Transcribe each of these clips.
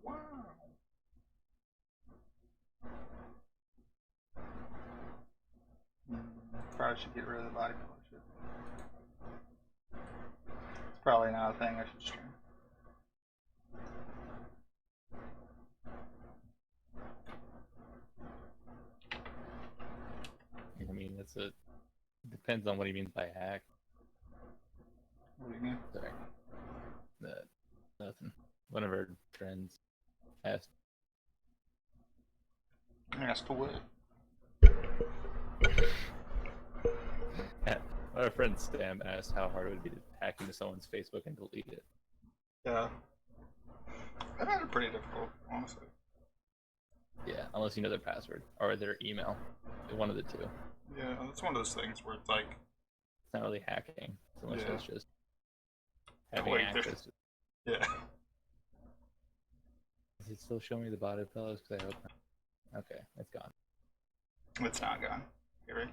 Wow. Probably should get rid of the body pillow shit. It's probably not a thing I should stream. I mean, it's a depends on what he means by hack. What do you mean? Sorry, that nothing. One of our friends asked. Asked to what? Our friend Sam asked how hard it would be to hack into someone's Facebook and delete it. Yeah. I found it pretty difficult, honestly. Yeah, unless you know their password or their email. One of the two. Yeah, it's one of those things where it's like, It's not really hacking so much Yeah. as just having Wait, there's- access to. yeah. Does it still show me the body pillows? Because I hope not. Okay, it's gone. It's not gone. Gary.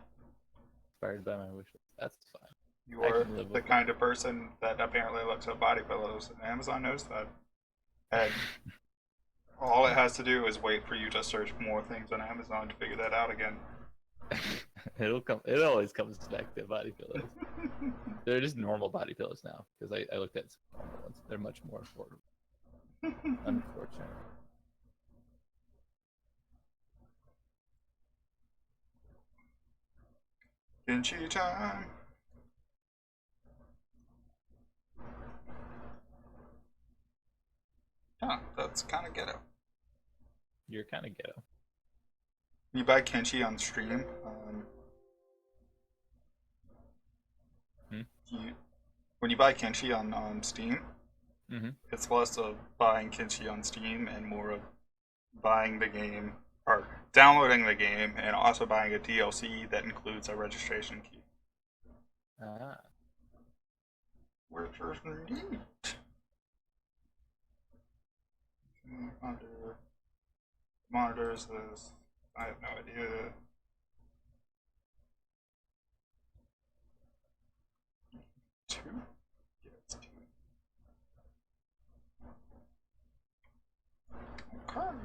Inspired by my wish list. That's fine. You I are can live the with kind of person that apparently looks at body pillows, and Amazon knows that. And all it has to do is wait for you to search more things on Amazon to figure that out again. It'll come. It always comes back to body pillows. They're just normal body pillows now because I looked at some normal ones. They're much more affordable. Unfortunately. Kimchi time. Huh, that's kind of ghetto. You're kind of ghetto. You buy kimchi on stream. Hmm? When you buy kimchi on Steam, Mm-hmm. it's less of buying kimchi on Steam and more of buying the game or downloading the game and also buying a DLC that includes a registration key. Ah. Which is neat. Monitors this. I have no idea. Two? Yeah, it's two. Okay.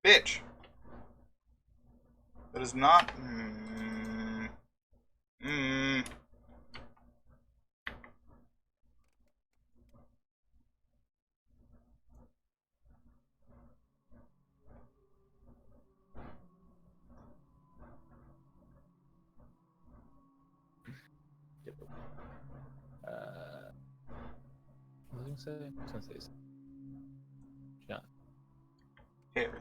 Bitch. That is not. What was I gonna say? I was gonna say something. John. Harry.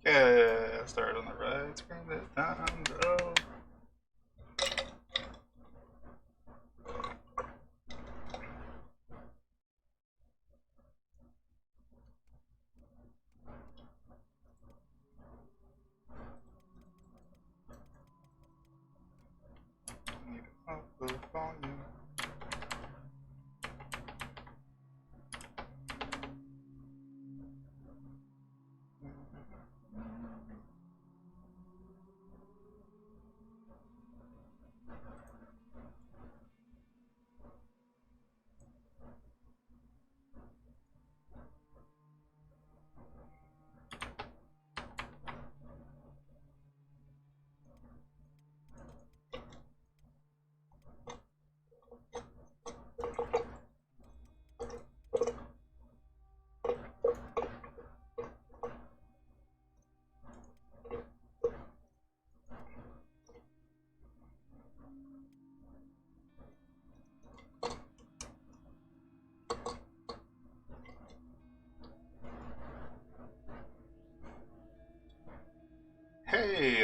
Yeah, start on the right screen this time, bro. Need to up the volume. Hey,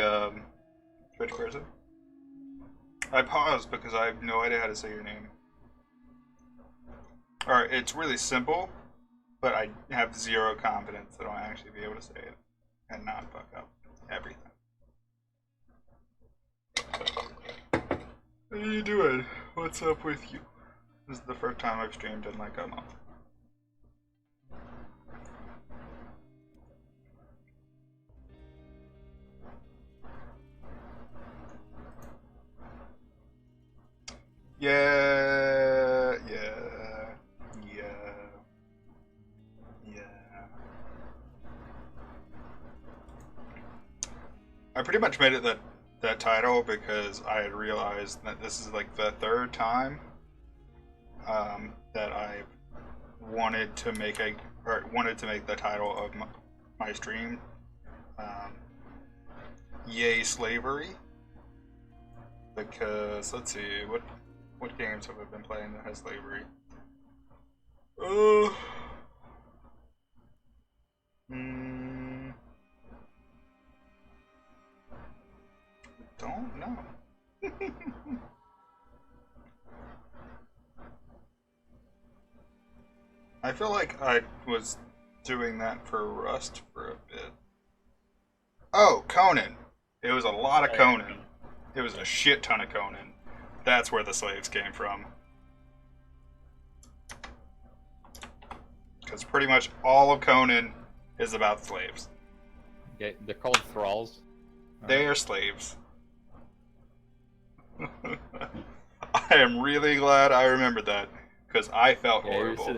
Twitch person. I paused because I have no idea how to say your name. Alright, it's really simple, but I have zero confidence that I'll actually be able to say it and not fuck up everything. How you doing? What's up with you? This is the first time I've streamed in like a month. Yeah. I pretty much made it that title because I had realized that this is like the third time that I wanted to make the title of my stream. Yay slavery! Because let's see, what games have I been playing that has slavery? Don't know. I feel like I was doing that for Rust for a bit. Oh, Conan. It was a lot of Conan. It was a shit ton of Conan. That's where the slaves came from. Because pretty much all of Conan is about slaves. Yeah, they're called thralls. They are slaves. I am really glad I remembered that because I felt horrible.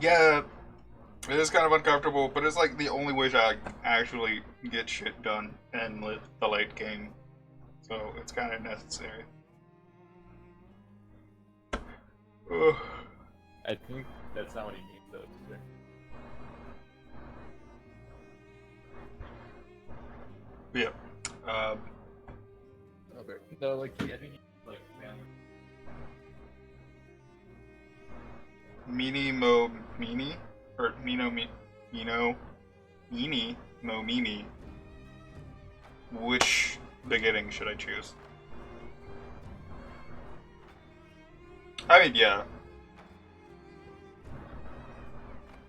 Yeah, it is kind of uncomfortable, but it's like the only way I actually get shit done in the late game, so it's kind of necessary. Ugh. I think that's not what he means, though. Yeah. Okay. No, like I think like Meanie Mo Meanie or Mino Mino Meanie Mo Meanie. Which beginning should I choose? I mean, yeah.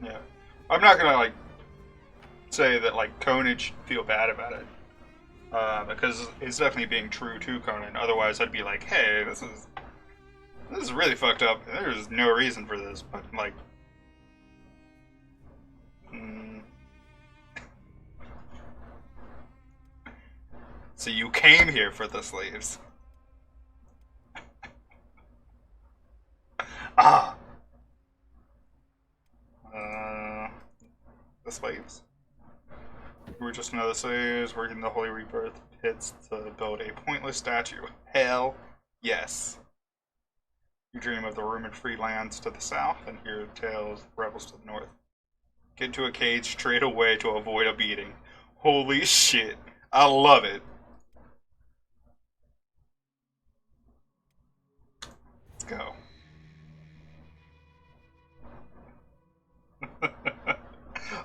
Yeah. I'm not gonna like say that like Conan should feel bad about it. Because it's definitely being true to Conan. Otherwise, I'd be like, "Hey, this is really fucked up. There's no reason for this." But like, so you came here for the slaves? Ah, the slaves. We're just another slaves working the Holy Rebirth pits to build a pointless statue. Hell yes. You dream of the rumored free lands to the south and hear tales of rebels to the north. Get into a cage straight away to avoid a beating. Holy shit. I love it. Let's go.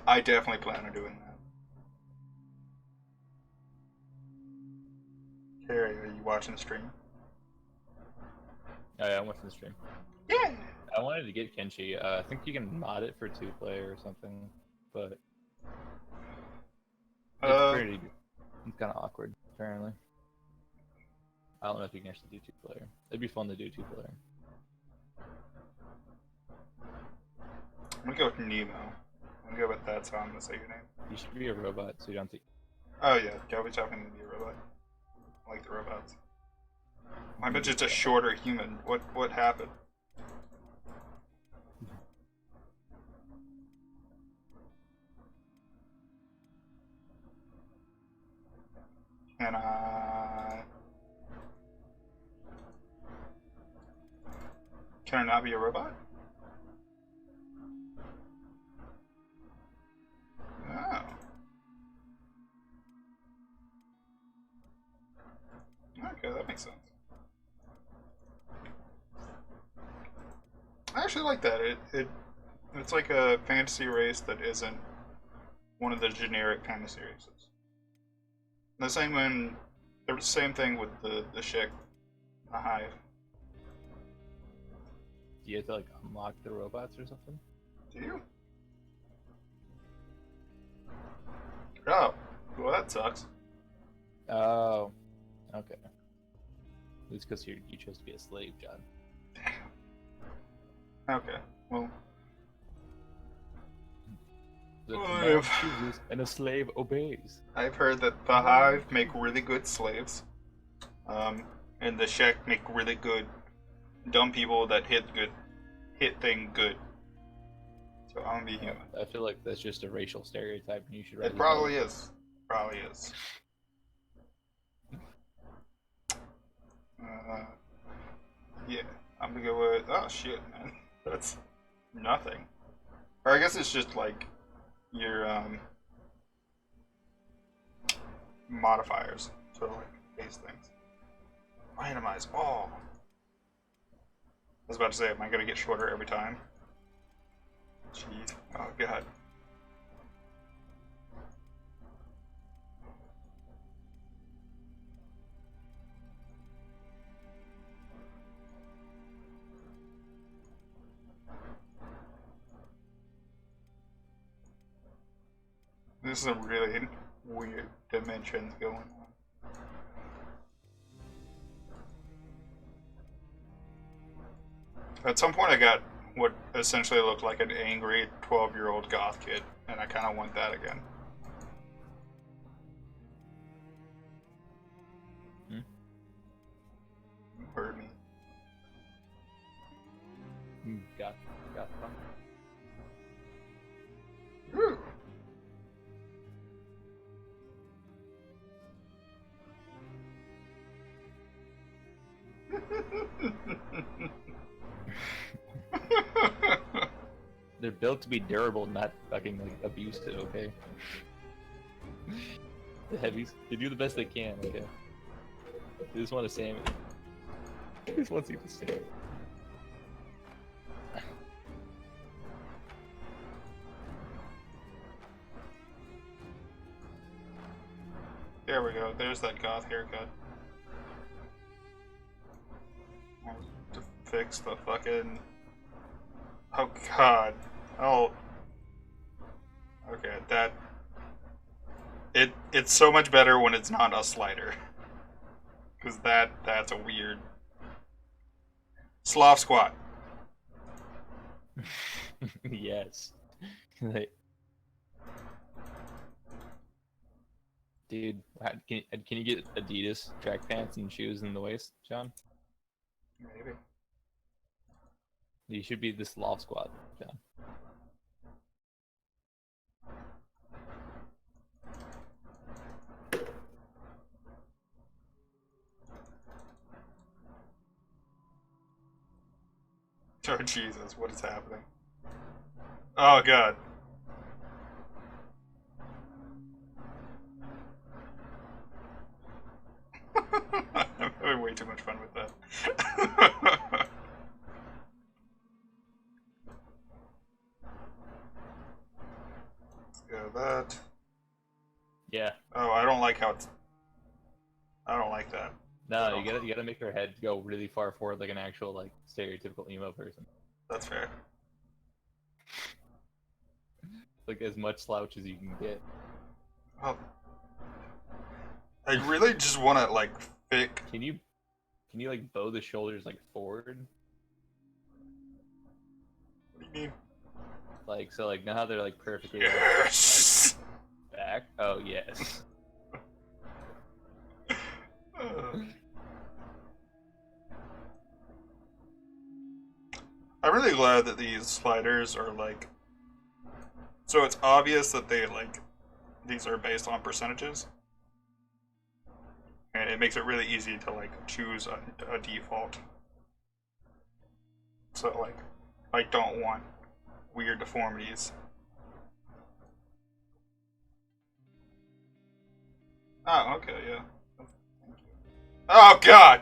I definitely plan on doing that. Carrie, are you watching the stream? Oh, yeah, I'm watching the stream. Yeah. I wanted to get Kenshi. I think you can mod it for 2-player or something, but it's kind of awkward, apparently. I don't know if you can actually do 2-player. It'd be fun to do 2-player. I'm gonna go with Nemo. I'm gonna go with that's how I'm gonna say your name. You should be a robot, so you don't have to. Oh yeah, Galby's having to be a robot. I like the robots. I bet just a shorter human. What happened? Can I not be a robot? Oh. Okay, that makes sense. I actually like that. It's like a fantasy race that isn't one of the generic fantasy races. The same thing with the Shik, the Hive. Do you have to like unlock the robots or something? Do you? Oh, well that sucks. Oh, okay. It's because you chose to be a slave, John. Okay, well, The Oh, man yeah. chooses and a slave obeys. I've heard that the Hive make really good slaves, and the Shek make really good dumb people that hit thing good. So I'm gonna be human. I feel like that's just a racial stereotype, and you should. It probably is. Probably is. Yeah, I'm gonna go with. Oh shit, man, that's nothing. Or I guess it's just like your modifiers, so like base things. Randomize all. I was about to say, am I gonna get shorter every time? Jeez. Oh god. This is a really weird dimensions going on. At some point I got what essentially looked like an angry 12-year-old goth kid, and I kind of want that again. Hurt me. Got. They're built to be durable, not fucking like abusive. Okay. The heavies, they do the best they can. Okay. They just want to save it. They just want to see the save. There we go. There's that goth haircut. To fix the fucking. Oh god. Oh. Okay, that. It's so much better when it's not a slider. Cause that's a weird. Sloth squat. Yes. Like, dude, can you get Adidas track pants and shoes in the waist, John? Maybe. You should be the sloth squad, John. Oh Jesus, what is happening? Oh god. I'm having way too much fun with that. Let's go that. Yeah. Oh, I don't like how it's. I don't like that. No, you gotta make her head go really far forward, like an actual like stereotypical emo person. That's fair. Like as much slouch as you can get. Oh. I really just want to like pick. Can you like bow the shoulders like forward? What do you mean? Like so, like now how they're like perfectly Yes. like, back. Oh yes. I'm really glad that these sliders are like. So it's obvious that they like. These are based on percentages. And it makes it really easy to like choose a default. So like, I don't want weird deformities. Oh, okay, yeah. Thank you. Oh God!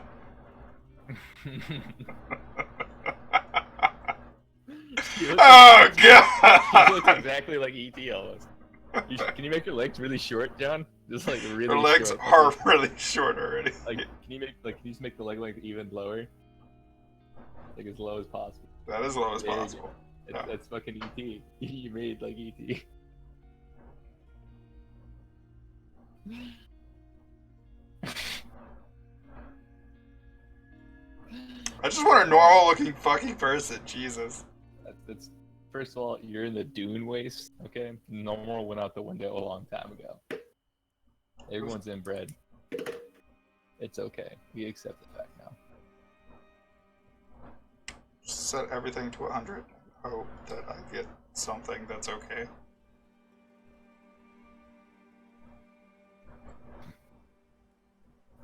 Oh He looks God! exactly like ET almost. Can you make your legs really short, John? Just like really. Her legs short. are really short already. Like, can you just make the leg length even lower? Like as low as possible. That is low as There you go. possible. Yeah. That's fucking ET. You made like ET. I just want a normal-looking fucking person. Jesus. That's first of all, you're in the dune waste. Okay, normal went out the window a long time ago. Everyone's inbred. It's okay. We accept the fact now. Set everything to 100. Hope that I get something that's okay.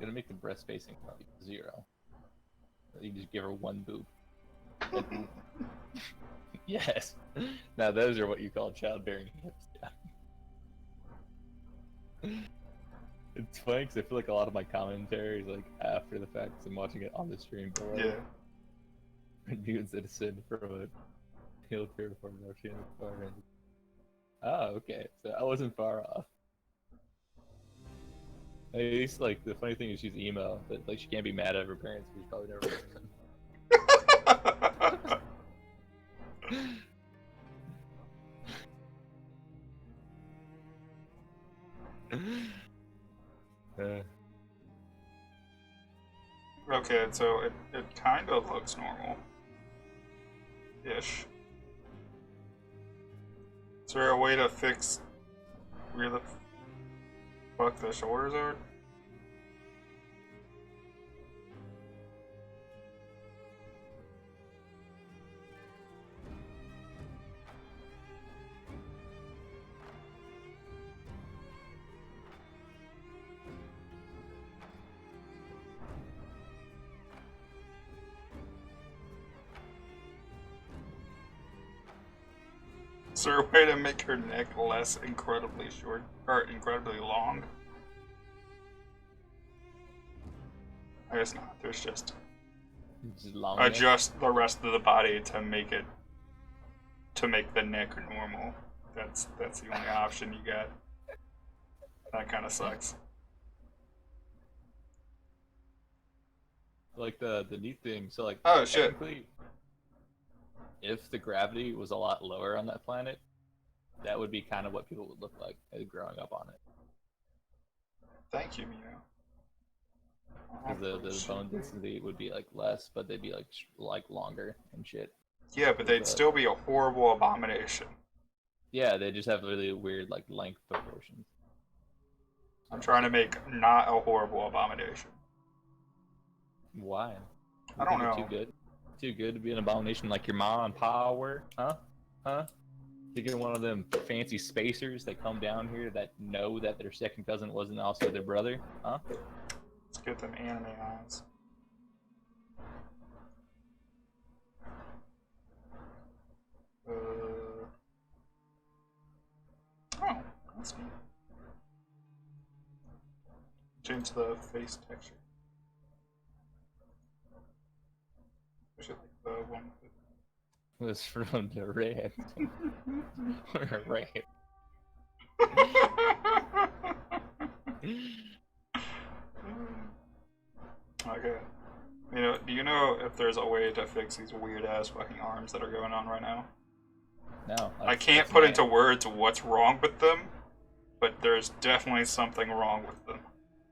Gonna make the breast spacing probably 0. You just give her one boob. Yes. Now those are what you call childbearing hips. Yeah. It's funny because I feel like a lot of my commentary is like after the fact, 'cause I'm watching it on the stream. Yeah. Dude citizen from a wheelchair for Russian car. Oh, okay. So I wasn't far off. At least, like, the funny thing is she's emo, but like she can't be mad at her parents because she's probably never met them. Okay, so it kind of looks normal-ish. Is there a way to fix where the fuck the shoulders are? Is there a way to make her neck less incredibly short, or incredibly long? I guess not. There's just long adjust the rest of the body to make the neck normal. That's the only option you got. That kind of sucks. Like the neat thing, so like Oh shit. technically, if the gravity was a lot lower on that planet, that would be kind of what people would look like growing up on it. Thank you, Mino. Because the bone density would be like less, but they'd be like longer and shit. Yeah, but they'd still be a horrible abomination. Yeah, they just have really weird like length proportions. I'm trying to make not a horrible abomination. Why? I don't know. Too good. Too good to be an abomination like your mom and pa were? Huh? Huh? Thinking one of them fancy spacers that come down here that know that their second cousin wasn't also their brother? Huh? Let's get them anime eyes. Oh, that's neat. Change the face texture. I should like the one with Was from the red. Red. Okay. You know, do you know if there's a way to fix these weird ass fucking arms that are going on right now? No. I can't put into words what's wrong with them, but there's definitely something wrong with them.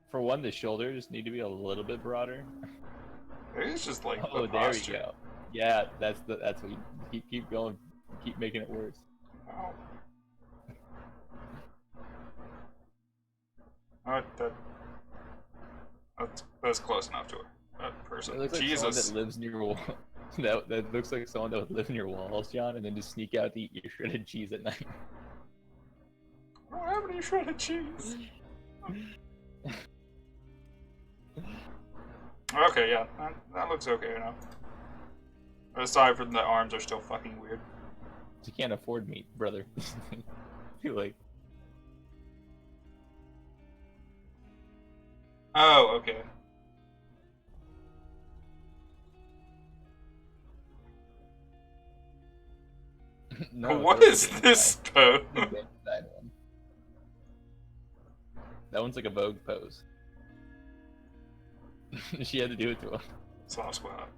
For one, the shoulders need to be a little bit broader. It's just like oh, the there posture. we go. Yeah, that's what you keep going, keep making it worse. Oh. Alright, that's close enough to that person. It looks like Jesus. someone that lives near your wall. that looks like someone that would live in your walls, John, and then just sneak out to eat your shredded cheese at night. I don't have any shredded cheese. Okay, yeah, that looks okay enough. Aside from the arms are still fucking weird. You can't afford meat, brother. Too late. Oh, okay. No, what is this pose? That one's like a Vogue pose. She had to do it to him. Slaw squat.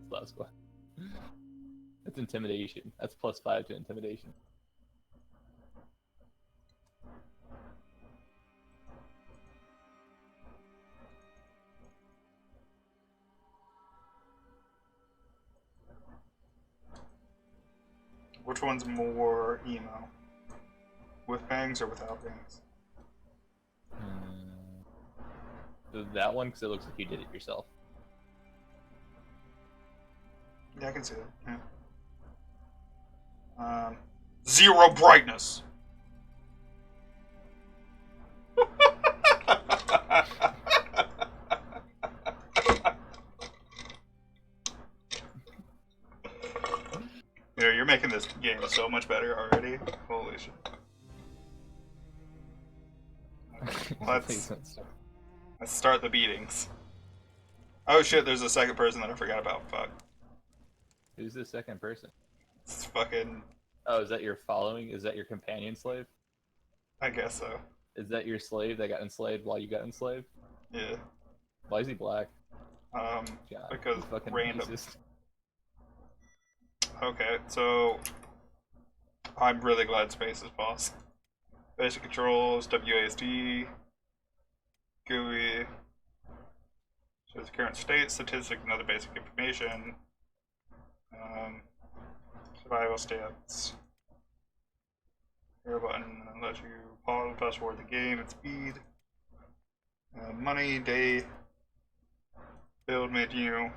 Slaw squat. That's intimidation. That's +5 to intimidation. Which one's more emo? With bangs or without bangs? So that one, because it looks like you did it yourself. Yeah, I can see that. Yeah. Zero brightness. You're making this game so much better already. Holy shit. Please don't start. Let's start the beatings. Oh shit, there's a second person that I forgot about. Fuck. Who's the second person? It's fucking... Oh, is that your following? Is that your companion slave? I guess so. Is that your slave that got enslaved while you got enslaved? Yeah. Why is he black? God, because he's fucking random. racist. Okay, so... I'm really glad Space is paused. Basic controls, WASD, GUI, shows the current state, statistic, and other basic information. Survival stats. Here button lets you pause and fast forward the game at speed. Money, day, build menu.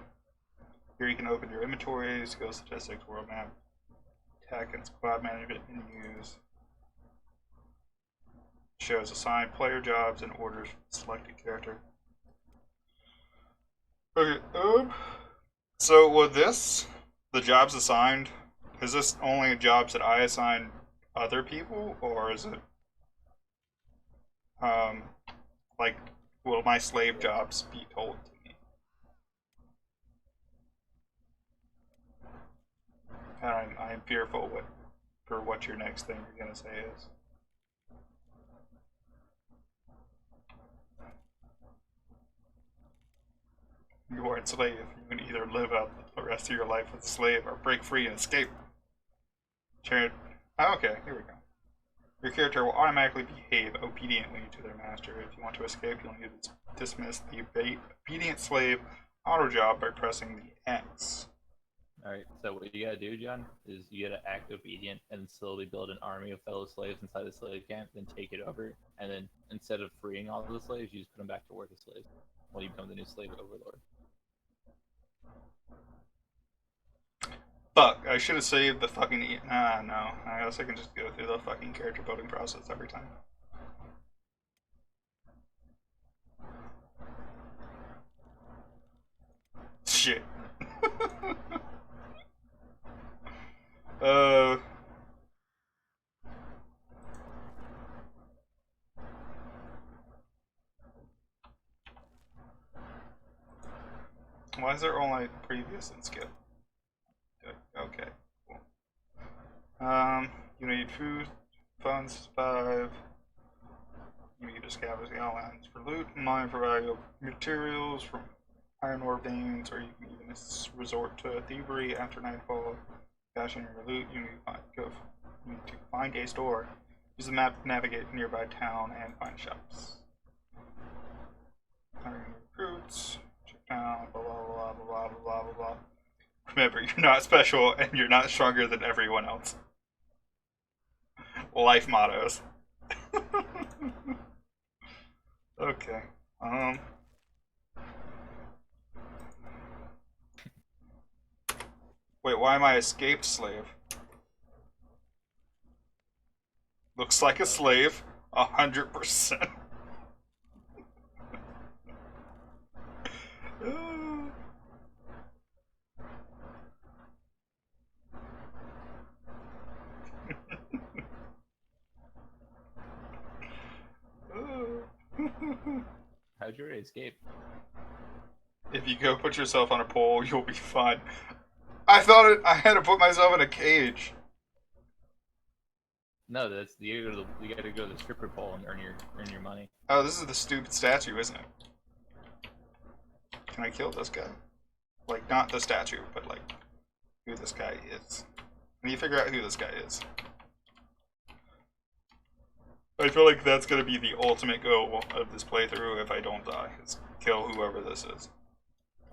Here you can open your inventory, skill statistics, world map, attack and squad management menus. Shows assigned player jobs and orders for the selected character. Okay, so with this, the jobs assigned, is this only jobs that I assign other people, or is it, like, will my slave jobs be told to me? And I'm fearful for what your next thing you're gonna say is. You are enslaved. You can either live out the rest of your life as a slave or break free and escape. Okay, here we go. Your character will automatically behave obediently to their master. If you want to escape, you'll need to dismiss the obedient slave auto job by pressing the X. Alright, so what you gotta do, John, is you gotta act obedient and slowly build an army of fellow slaves inside the slave camp, then take it over, and then instead of freeing all of the slaves, you just put them back to work as slaves while you become the new slave overlord. Fuck, I should have saved the fucking... no. I guess I can just go through the fucking character building process every time. Shit. Why is there only previous and skip? Okay, cool. You need food, funds to survive. You need to scavenge the outlines for loot, mine for valuable materials from iron ore veins, or you can even resort to thievery after nightfall. Cash in your loot, you need to find a store. Use the map to navigate to nearby town and find shops. Hiring recruits, check down, blah blah blah blah blah blah blah blah. Remember, you're not special and you're not stronger than everyone else. Life mottos. Okay. Wait, why am I escaped slave? Looks like a slave, 100%. How'd you escape? If you go put yourself on a pole, you'll be fine. I thought I had to put myself in a cage. No, that's you gotta go to the stripper pole and earn your money. Oh, this is the stupid statue, isn't it? Can I kill this guy? Like, not the statue, but like who this guy is. Can you figure out who this guy is? I feel like that's gonna be the ultimate goal of this playthrough if I don't die, is kill whoever this is.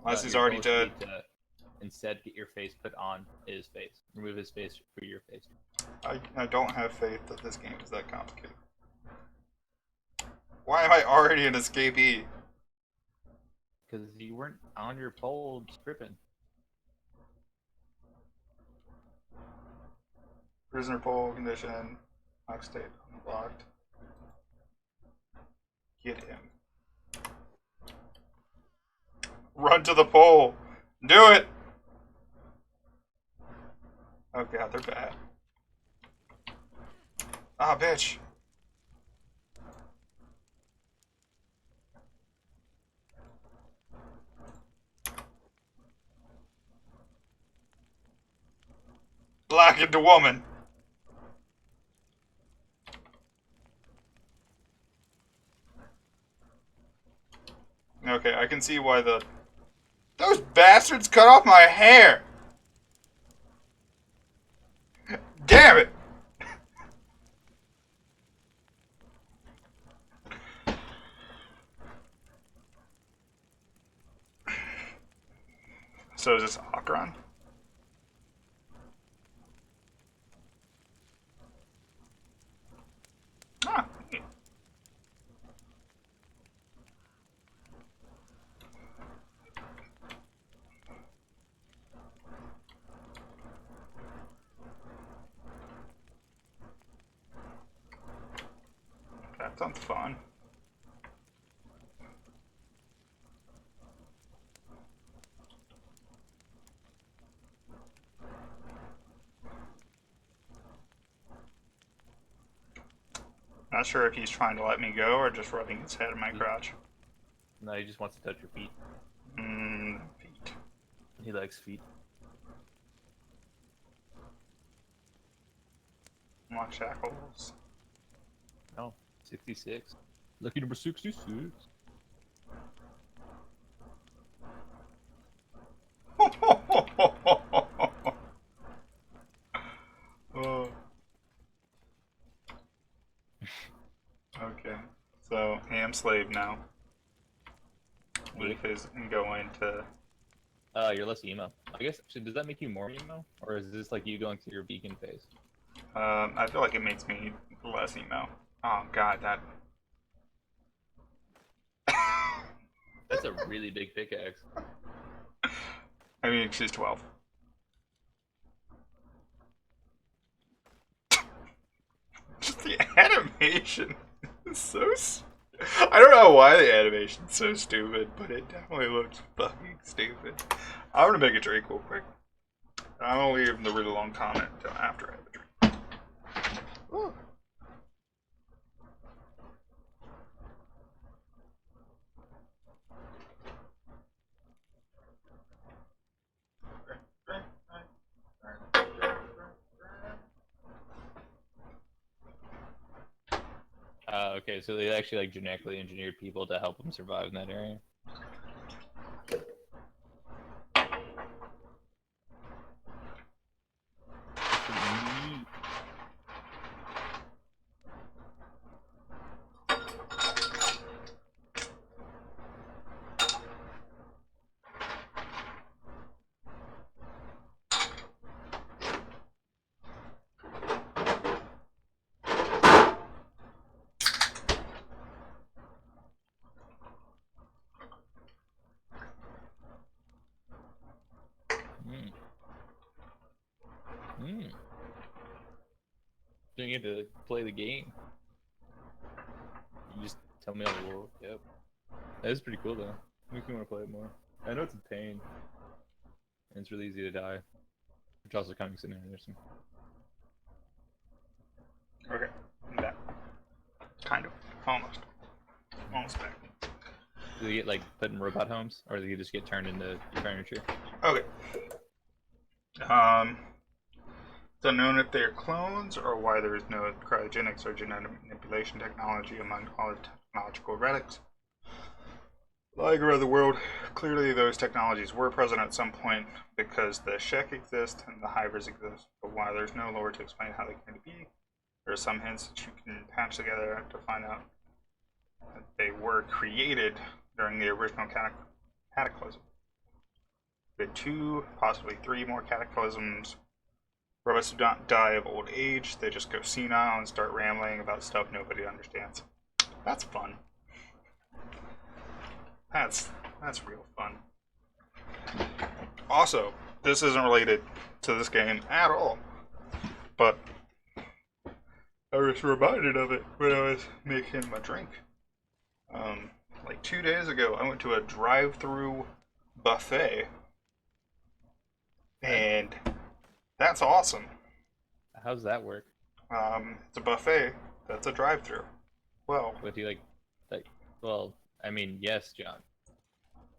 Unless he's already dead. Instead, get your face put on his face. Remove his face for your face. I don't have faith that this game is that complicated. Why am I already an escapee? Because you weren't on your pole stripping. Prisoner pole condition. Lock state unlocked. Get him. Run to the pole. Do it. Oh god, they're bad. Ah, bitch. Lock into woman. Okay, I can see why those bastards cut off my hair. Damn it. So is this Akron? Ah. That sounds fun. Not sure if he's trying to let me go or just rubbing his head in my crotch. No, he just wants to touch your feet. Feet. He likes feet. Lock shackles. Oh, 66. Lucky number 66. Oh. Okay, so I am slave now. Leave his and go into. You're less emo. I guess, actually, does that make you more emo? Or is this like you going through your vegan phase? I feel like it makes me less emo. Oh god, that. That's a really big pickaxe. I mean, she's 12. Just the animation is so. I don't know why the animation's so stupid, but it definitely looks fucking stupid. I'm gonna make a drink real quick. I don't leave the really long comment until after I have a drink. Ooh. Okay, so they actually like genetically engineered people to help them survive in that area. Don't get to play the game. You just tell me all the world. Yep. That is pretty cool though. Makes me want to play it more. I know it's a pain. And it's really easy to die. Which also kind of makes it interesting. Okay, that. Kind of. Almost. Almost back. Do they get like put in robot homes, or do they just get turned into furniture? Okay. It's unknown if they are clones or why there is no cryogenics or genetic manipulation technology among all the technological relics lying around the world. Clearly, those technologies were present at some point because the Shek exist and the Hivers exist. But while there's no lore to explain how they came to be, there are some hints that you can patch together to find out that they were created during the original cataclysm. with 2, possibly 3 more cataclysms. Robots do not die of old age, they just go senile and start rambling about stuff nobody understands. That's fun. That's real fun. Also, this isn't related to this game at all, but I was reminded of it when I was making my drink. Like 2 days ago, I went to a drive-through buffet, and that's awesome. How does that work? It's a buffet that's a drive-through. Well, What do you like? Well, I mean, yes, John.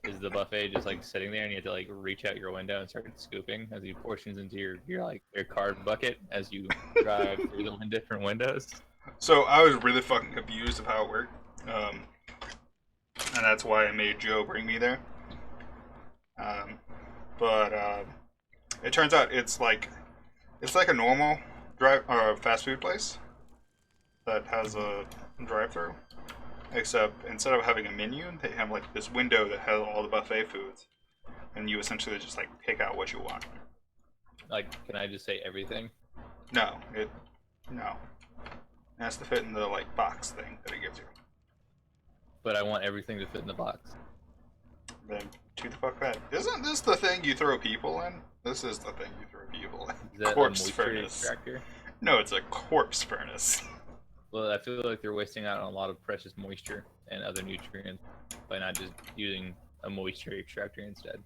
Is the buffet just like sitting there and you have to like reach out your window and start scooping as you portions into your card bucket as you drive through the different windows? so I was really fucking confused of how it worked, and that's why I made Joe bring me there. But it turns out it's like a normal fast food place that has a drive-through, except instead of having a menu, they have like this window that has all the buffet foods, and you essentially just like pick out what you want. Like, can I just say everything? No. It has to fit in the like box thing that it gives you. But I want everything to fit in the box. Then to the fuck that. Isn't this the thing you throw people in? This is the thing you throw people in. Is that Corpse a moisture furnace. extractor? No, it's a corpse furnace. Well, I feel like they're wasting out on a lot of precious moisture and other nutrients by not just using a moisture extractor instead.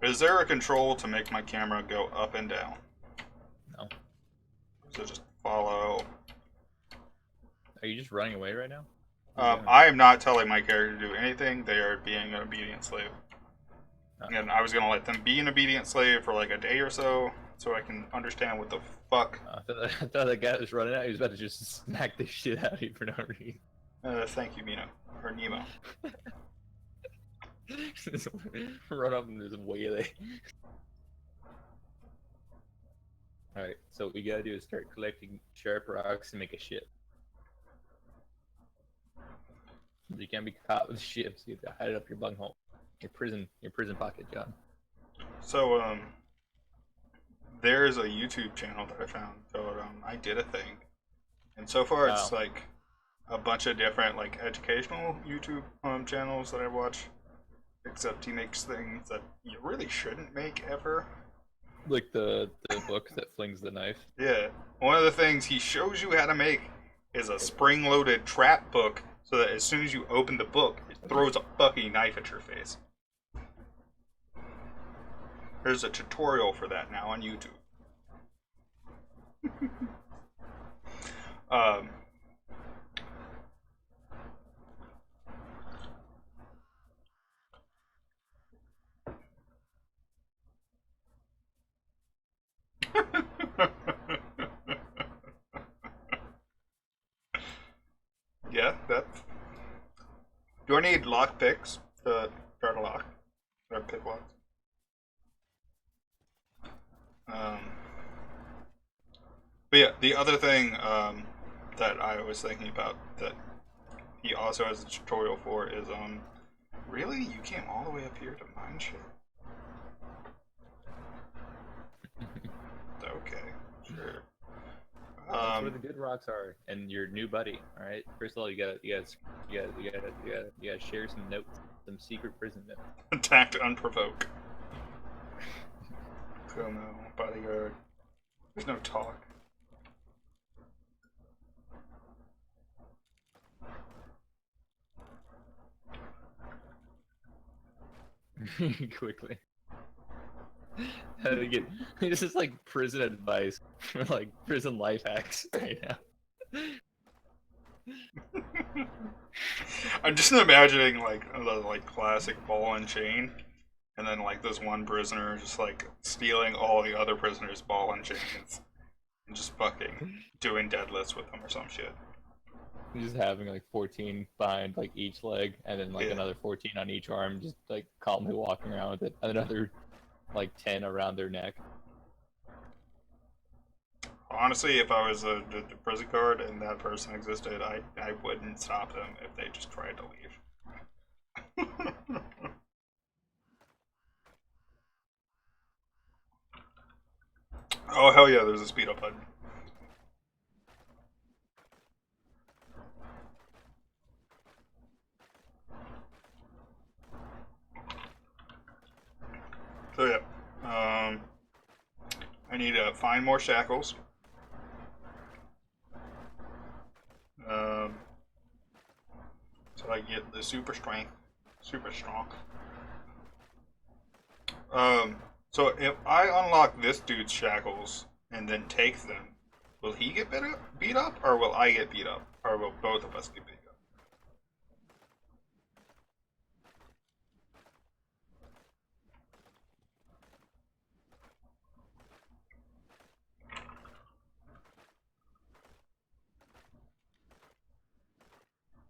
Is there a control to make my camera go up and down? No. So just follow. Are you just running away right now? I am not telling my character to do anything. They are being an obedient slave. Oh. And I was going to let them be an obedient slave for like a day or so I can understand what the fuck. I thought that guy was running out. He was about to just smack the shit out of you for no reason. Thank you, Mino. Or Nemo. Just run up and just waylay. Alright, so what we gotta do is start collecting sharp rocks and make a ship. You can't be caught with ships. You have to hide it up your bunghole, your prison pocket, John. So, there's a YouTube channel that I found called I Did a Thing. And so far it's like a bunch of different like educational YouTube channels that I watch. Except he makes things that you really shouldn't make ever. Like the book that flings the knife. Yeah. One of the things he shows you how to make is a spring-loaded trap book so that as soon as you open the book, it throws a fucking knife at your face. There's a tutorial for that now on YouTube. Yeah, that. Do I need lock picks to start a lock? Or pick locks? But yeah, the other thing that I was thinking about that he also has a tutorial for is really? You came all the way up here to mine shit? Okay, sure. That's where the good rocks are, and your new buddy. All right. First of all, you gotta share some notes, some secret prison notes. Attacked unprovoked. So no, bodyguard. There's no talk. Quickly. How do we get? This is like prison advice for like prison life hacks right now. I'm just imagining like the classic ball and chain, and then like this one prisoner just like stealing all the other prisoners' ball and chains, and just fucking doing deadlifts with them or some shit. Just having like 14 behind like each leg, and then like another 14 on each arm, just like calmly walking around with it, and another like 10 around their neck. Honestly, if I was a prison guard and that person existed, I wouldn't stop them if they just tried to leave. Oh, hell yeah, there's a speed up button. So yeah, I need to find more shackles. So I get the super strength, super strong. So if I unlock this dude's shackles and then take them, will he get beat up, or will I get beat up, or will both of us get beat up?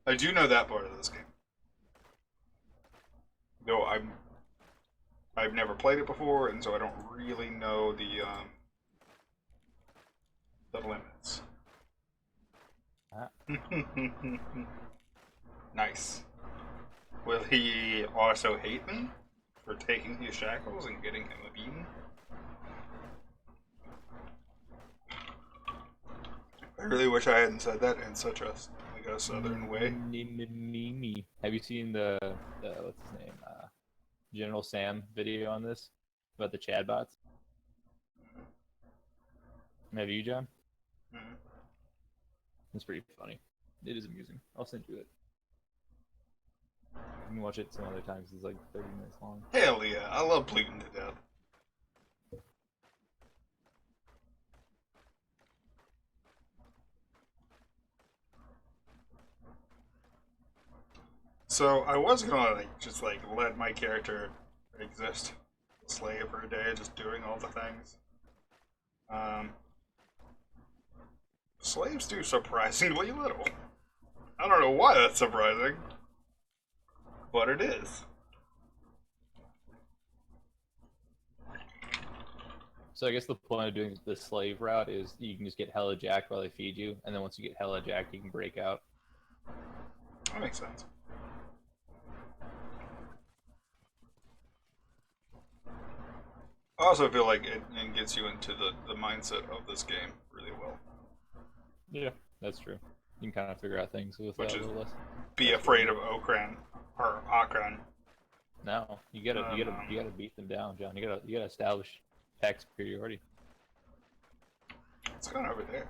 I do know that part of this game, though I've never played it before, and so I don't really know the limits. Nice. Will he also hate me for taking his shackles and getting him a beating? I really wish I hadn't said that in such a southern way. Have you seen the what's his name? General Sam video on this about the Chad bots? Have you, John? Mm-hmm. It's pretty funny. It is amusing. I'll send you it. You can watch it some other time because it's like 30 minutes long. Hell yeah, I love bleeding to death. So I was gonna just let my character exist, slave for a day, just doing all the things. Slaves do surprisingly little. I don't know why that's surprising, but it is. So I guess the point of doing the slave route is you can just get hella jacked while they feed you, and then once you get hella jacked, you can break out. That makes sense. I also feel like it gets you into the mindset of this game really well. Yeah, that's true. You can kind of figure out things with Which a is little less. be afraid of Okran or Akran. No, you gotta beat them down, John. You gotta establish attack superiority. What's going on over there?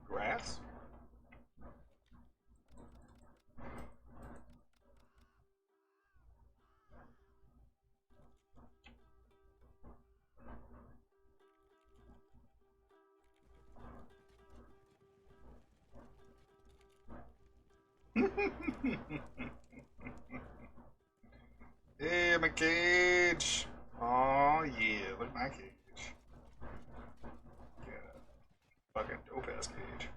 Grass? Hey, my cage! Oh yeah, look at my cage. Yeah, fucking dope ass cage.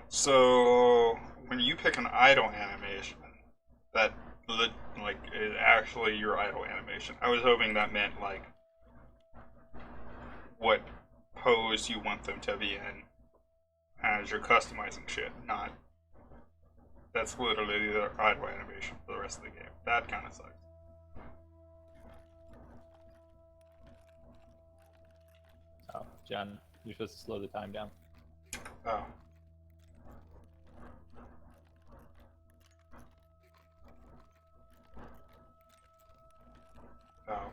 So when you pick an idle animation, that is actually your idle animation. I was hoping that meant like what pose you want them to be in as you're customizing shit, not that's literally the idle animation for the rest of the game. That kind of sucks. Oh, John, you're supposed to slow the time down. Oh. Oh.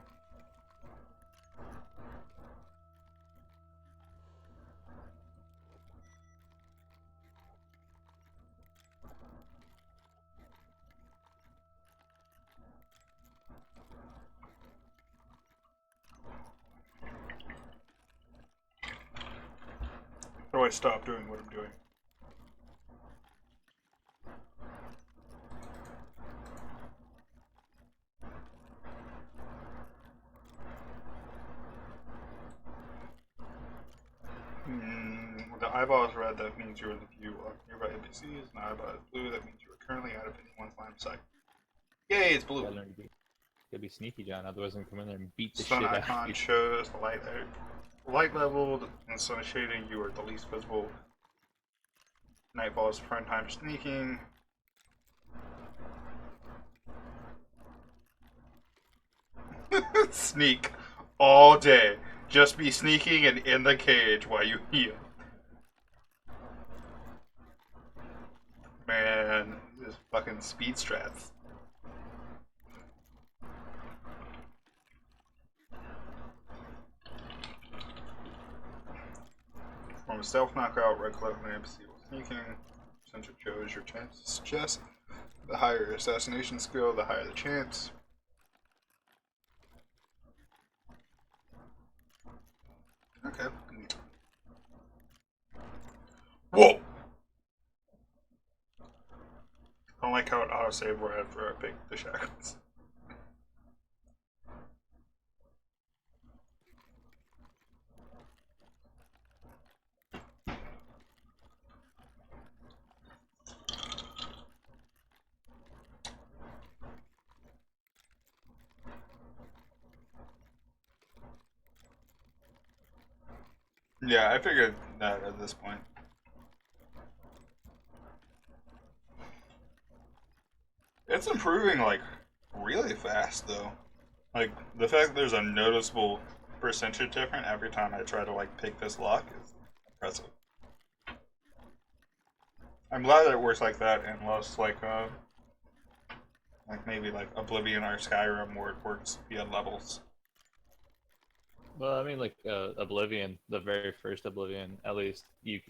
How do I stop doing what I'm doing? The eyeball is red, that means you're in the view of nearby NPCs, and the eyeball is blue, that means you are currently out of anyone's line of sight. Yay, it's blue! You gotta be sneaky, John, otherwise I'm gonna come in there and beat the Sun shit out icon of you. shows the light level, and sun shading, you are the least visible. Nightfall is prime time sneaking. Sneak all day. Just be sneaking and in the cage while you heal. Man, this fucking speed strats. From a stealth knockout, right click on the NPC while sneaking. Percentage shows your chance to suggest. The higher your assassination skill, the higher the chance. Okay. Whoa! I don't like how it auto-saved right after I picked the shackles. Yeah, I figured that at this point. It's improving, like, really fast, though. Like, the fact that there's a noticeable percentage difference every time I try to, like, pick this lock is impressive. I'm glad that it works like that and less like maybe like Oblivion or Skyrim where it works via levels. Well, I mean, like Oblivion, the very first Oblivion, at least you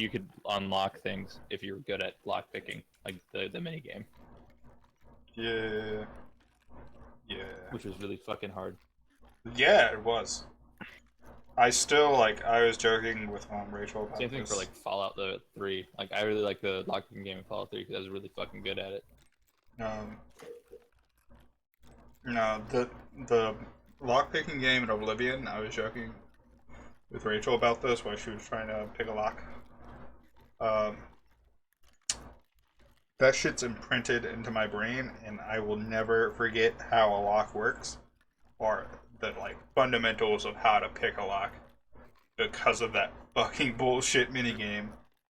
could unlock things if you were good at lock picking, like the mini game. Yeah. Which was really fucking hard. Yeah, it was. I still I was joking with Rachel about Same thing this. for like Fallout 3. Like I really like the lock picking game in Fallout 3 because I was really fucking good at it. No, the lockpicking game in Oblivion, I was joking with Rachel about this while she was trying to pick a lock. That shit's imprinted into my brain, and I will never forget how a lock works, or the fundamentals of how to pick a lock, because of that fucking bullshit minigame.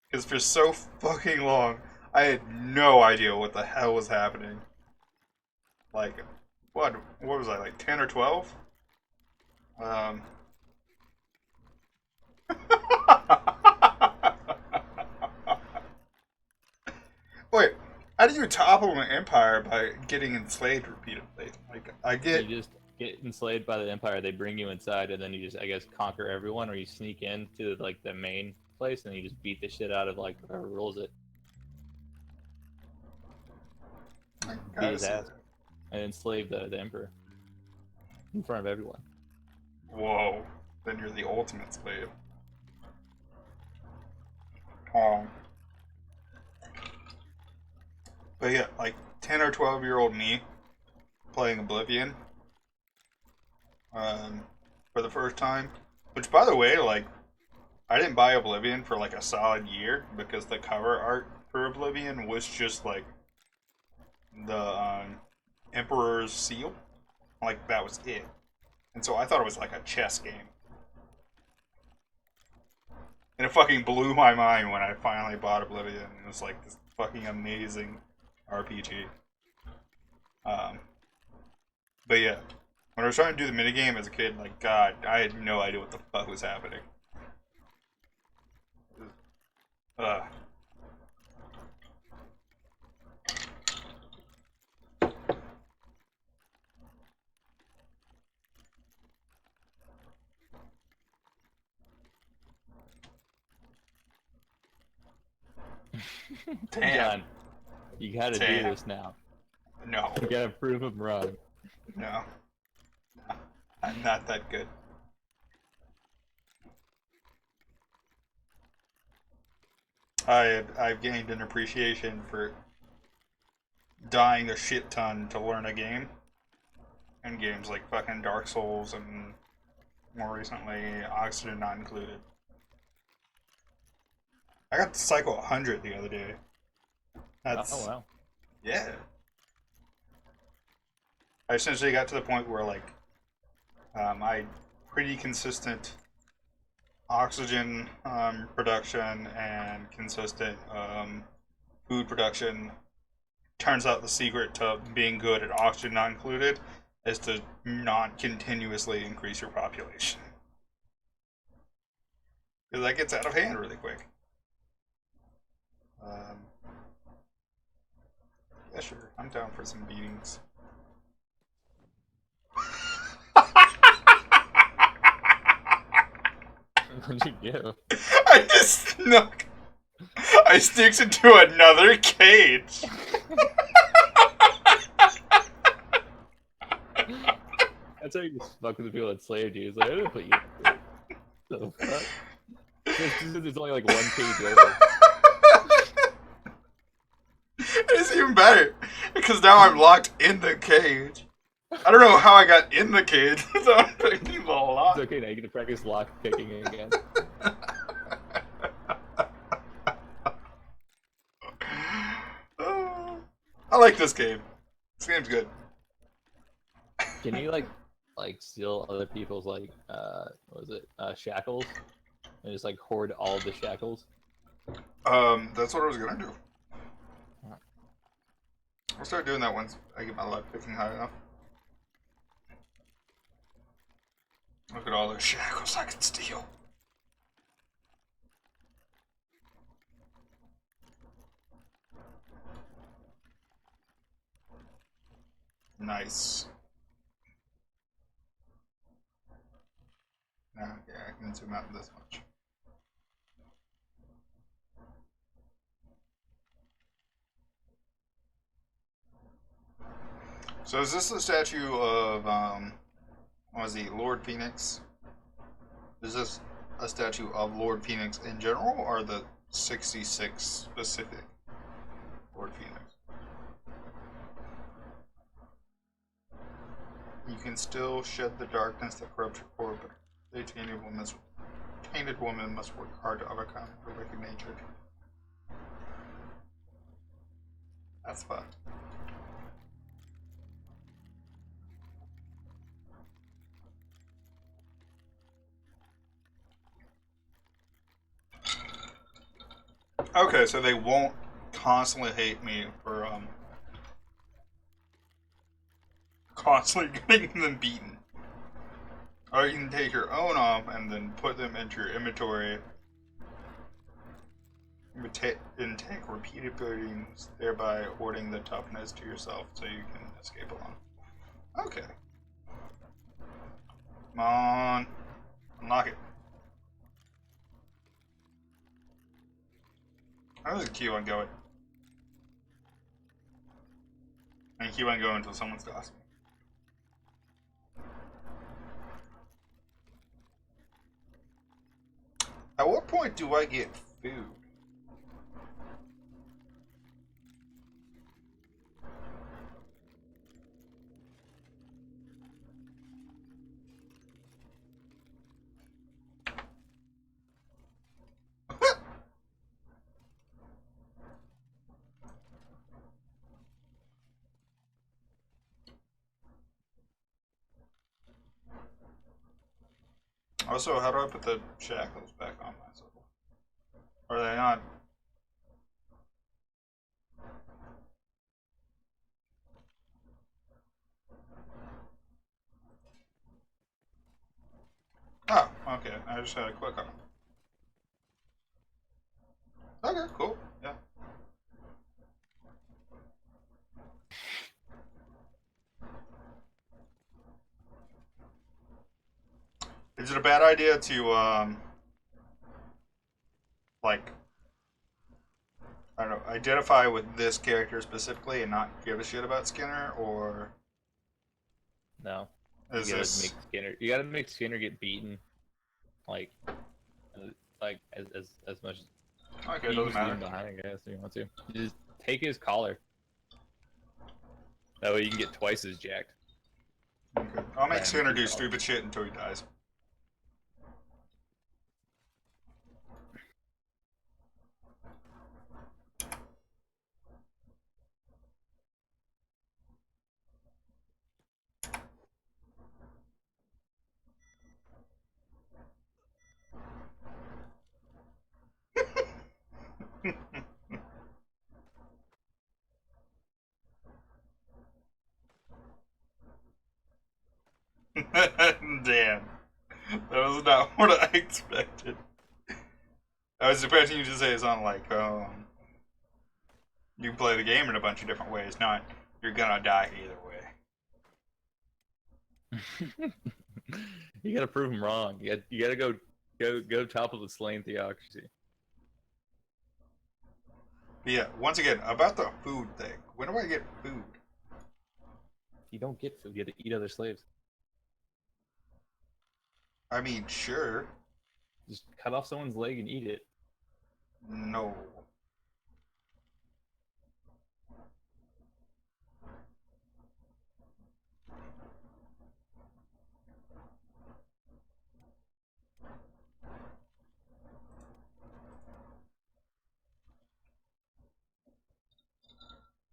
Because for so fucking long, I had no idea what the hell was happening. What was I, 10 or 12? Wait, how do you topple an empire by getting enslaved repeatedly? You just get enslaved by the empire, they bring you inside, and then you just, I guess, conquer everyone, or you sneak into the main place, and you just beat the shit out of whoever rules it. Beat his ass. And enslave the emperor in front of everyone. Whoa, then you're the ultimate slave. But yeah, 10 or 12-year-old me playing Oblivion for the first time. Which, by the way, I didn't buy Oblivion for a solid year because the cover art for Oblivion was just the Emperor's seal. That was it. And so I thought it was a chess game. And it fucking blew my mind when I finally bought Oblivion. It was this fucking amazing RPG. But yeah, when I was trying to do the minigame as a kid, God, I had no idea what the fuck was happening. Damn. John, you gotta do this now. No. You gotta prove him wrong. No. I'm not that good. I've gained an appreciation for dying a shit ton to learn a game. In games like fucking Dark Souls and more recently Oxygen Not Included. I got to cycle 100 the other day. Oh wow. Yeah. I essentially got to the point where I pretty consistent oxygen production and consistent food production. Turns out the secret to being good at Oxygen Not Included is to not continuously increase your population. Because that gets out of hand really quick. Yeah, sure. I'm down for some beatings. What'd you do? I just snuck. I sneaks into another cage. That's how you fuck with the people that slaved you. It's like, I didn't put you. The fuck? There's only like one cage over. It's even better because now I'm locked in the cage. I don't know how I got in the cage without picking the lock. It's okay now. You get to practice lock picking again. I like this game. This game's good. Can you like steal other people's like what was it shackles and just like hoard all the shackles? That's what I was gonna do. I'll start doing that once I get my luck picking high enough. Look at all those shackles I can steal. Nice. Now, yeah, I can zoom out this much. So is this the statue of, what was he, Lord Phoenix? Is this a statue of Lord Phoenix in general, or the 66 specific Lord Phoenix? You can still shed the darkness that corrupts your core, but the tainted woman must work hard to overcome her wicked nature. That's fucked. Okay, so they won't constantly hate me for constantly getting them beaten. Or you can take your own off and then put them into your inventory and take repeated beatings, thereby hoarding the toughness to yourself so you can escape alone. Okay. Come on. Unlock it. How does it keep on going? I keep on going until someone stops me. At what point do I get food? Also, how do I put the shackles back on myself? Are they not? Oh, okay. I just had to click on them. Okay, cool. Yeah. Is it a bad idea to, like, I don't know, identify with this character specifically and not give a shit about Skinner, or No. is You gotta this... make Skinner. You gotta make Skinner get beaten, like as much. Okay, You it doesn't can leave matter. him behind, I guess, if you want to. You just take his collar. That way you can get twice as jacked. Okay. I'll make Random Skinner do $2. stupid shit until he dies. Damn. That was not what I expected. I was expecting you to say something like, you can play the game in a bunch of different ways, not you're gonna die either way. You gotta prove him wrong. You gotta go topple the slain theocracy. But yeah, once again, about the food thing. When do I get food? You don't get food. You have to eat other slaves. I mean, sure. Just cut off someone's leg and eat it. No.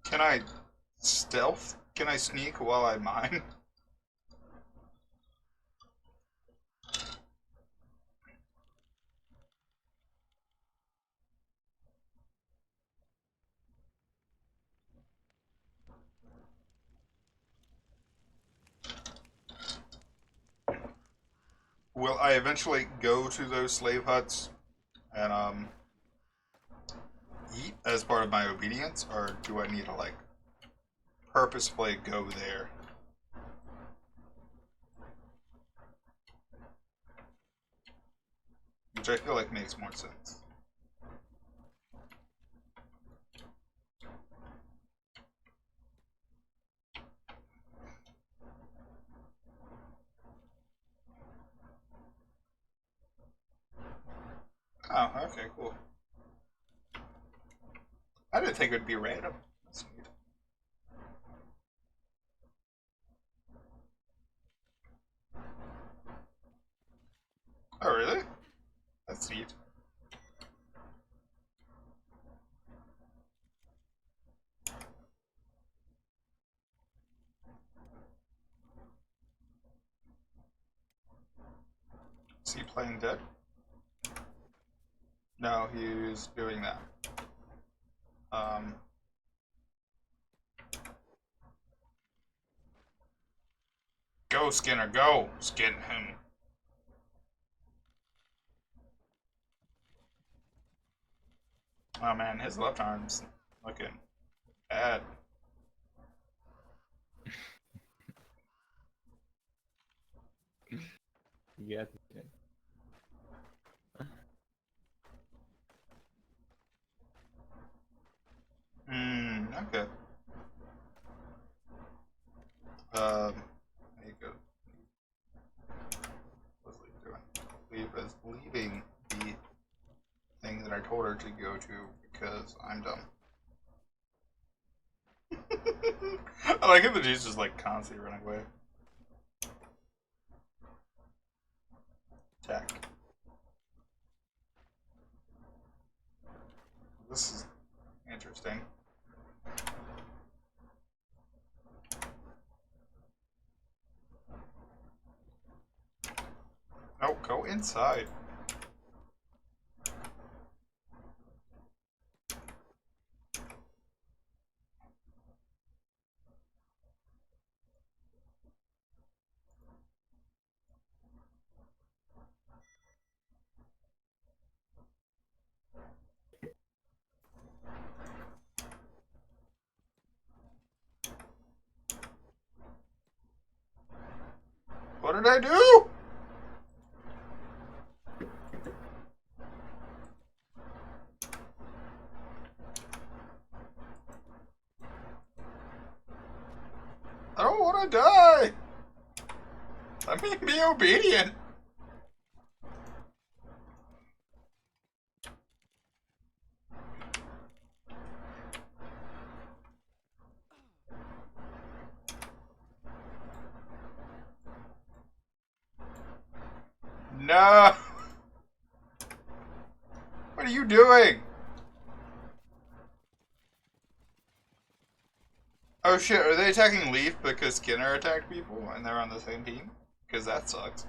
Can I stealth? Can I sneak while I mine? Will I eventually go to those slave huts and eat as part of my obedience, or do I need to like purposefully go there? Which I feel like makes more sense. Oh, okay, cool. I didn't think it would be random. That's neat. Oh, really? That's neat. Is he playing dead? No, he's doing that. Go, Skinner, go! Skin him. Oh man, his left arm's looking bad. Yeah. Okay. There you go. What's Leaf doing? Leaf is leaving the thing that I told her to go to because I'm dumb. I like how the G's just like constantly running away. Attack. This is interesting. No, go inside. What did I do? I don't want to die. I mean, be obedient. No. What are you doing? Oh shit, are they attacking Leaf because Skinner attacked people and they're on the same team? Because that sucks.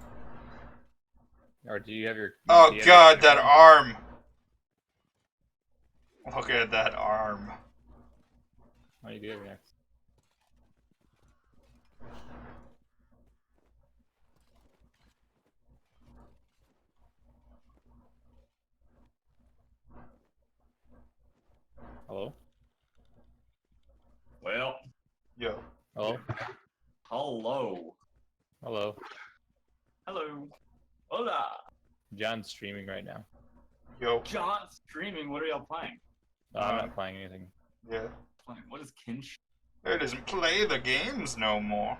Or do you have your? Oh god, that arm! Look at that arm. What do you do next? Hello? Well, Yo. Hello? hello. Hello? Hello. Hola. John's streaming right now. Yo. John streaming. What are y'all playing? I'm not playing anything. Yeah. What is Kinsh? It doesn't play the games no more.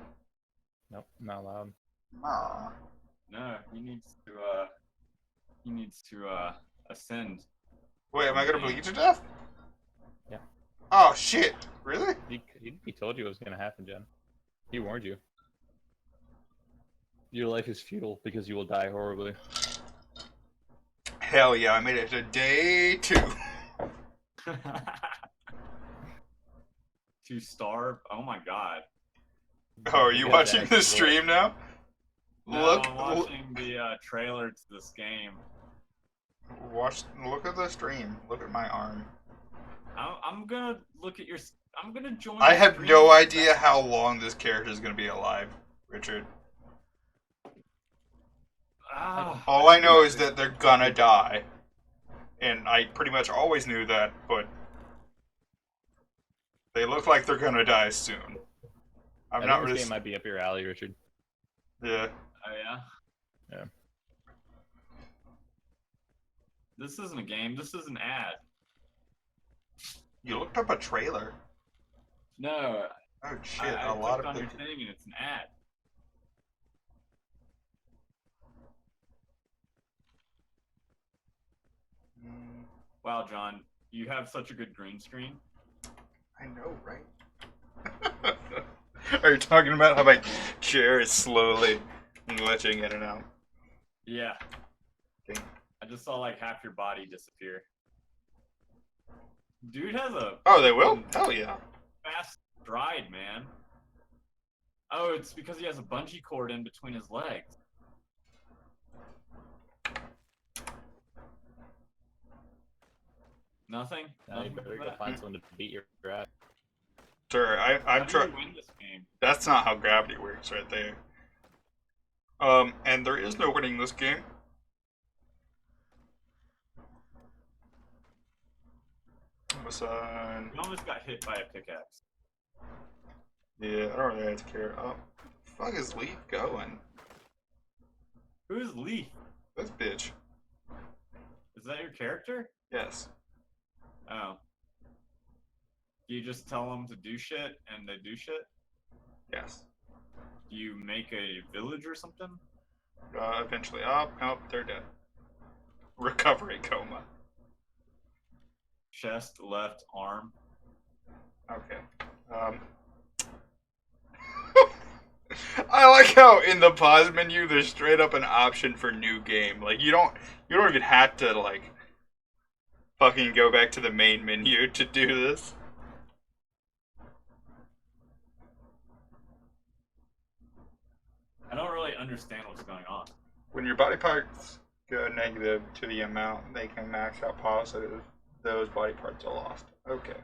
Nope, not allowed. Aw. No, he needs to ascend. Wait, am I gonna bleed to death? Yeah. Oh shit! Really? He told you it was gonna happen, John. He warned you. Your life is futile because you will die horribly. Hell yeah! I made it to day 2. To starve? Oh my god. Oh, are you gotta watching the exploit. stream now? No, I'm watching the trailer to this game. Look at the stream. Look at my arm. I'm gonna look at your. I'm gonna join. I the have stream no in a idea second. how long this character is gonna be alive, Richard. Ah, All I know is that they're gonna die. And I pretty much always knew that, but they look like they're gonna die soon. I'm I not think really. this game might be up your alley, Richard. Yeah. Oh yeah. Yeah. This isn't a game. This is an ad. You looked up a trailer. No, Oh shit! I A lot clicked on of your people. thing and it's an ad. Mm, Wow, John, you have such a good green screen. I know, right? Are you talking about how my chair is slowly glitching in and out? Yeah. Okay. I just saw like half your body disappear. Dude has a Oh, they will? Hell yeah. fast stride, man. Oh, it's because he has a bungee cord in between his legs. Nothing? Now you Nothing better for go that? find someone to beat your ass. Sure, How I'm do trying. you win this game? That's not how gravity works right there. And there is no winning this game. What's on? You almost got hit by a pickaxe. Yeah, I don't really have to care. Oh, fuck is Leaf going? Who's Leaf? This bitch. Is that your character? Yes. Oh. Do you just tell them to do shit and they do shit? Yes. Do you make a village or something? Eventually. Oh, nope, they're dead. Recovery coma. Chest, left, arm. Okay. I like how in the pause menu there's straight up an option for new game. Like you don't even have to like fucking go back to the main menu to do this. I don't really understand what's going on. When your body parts go negative to the amount they can max out positive, those body parts are lost. Okay.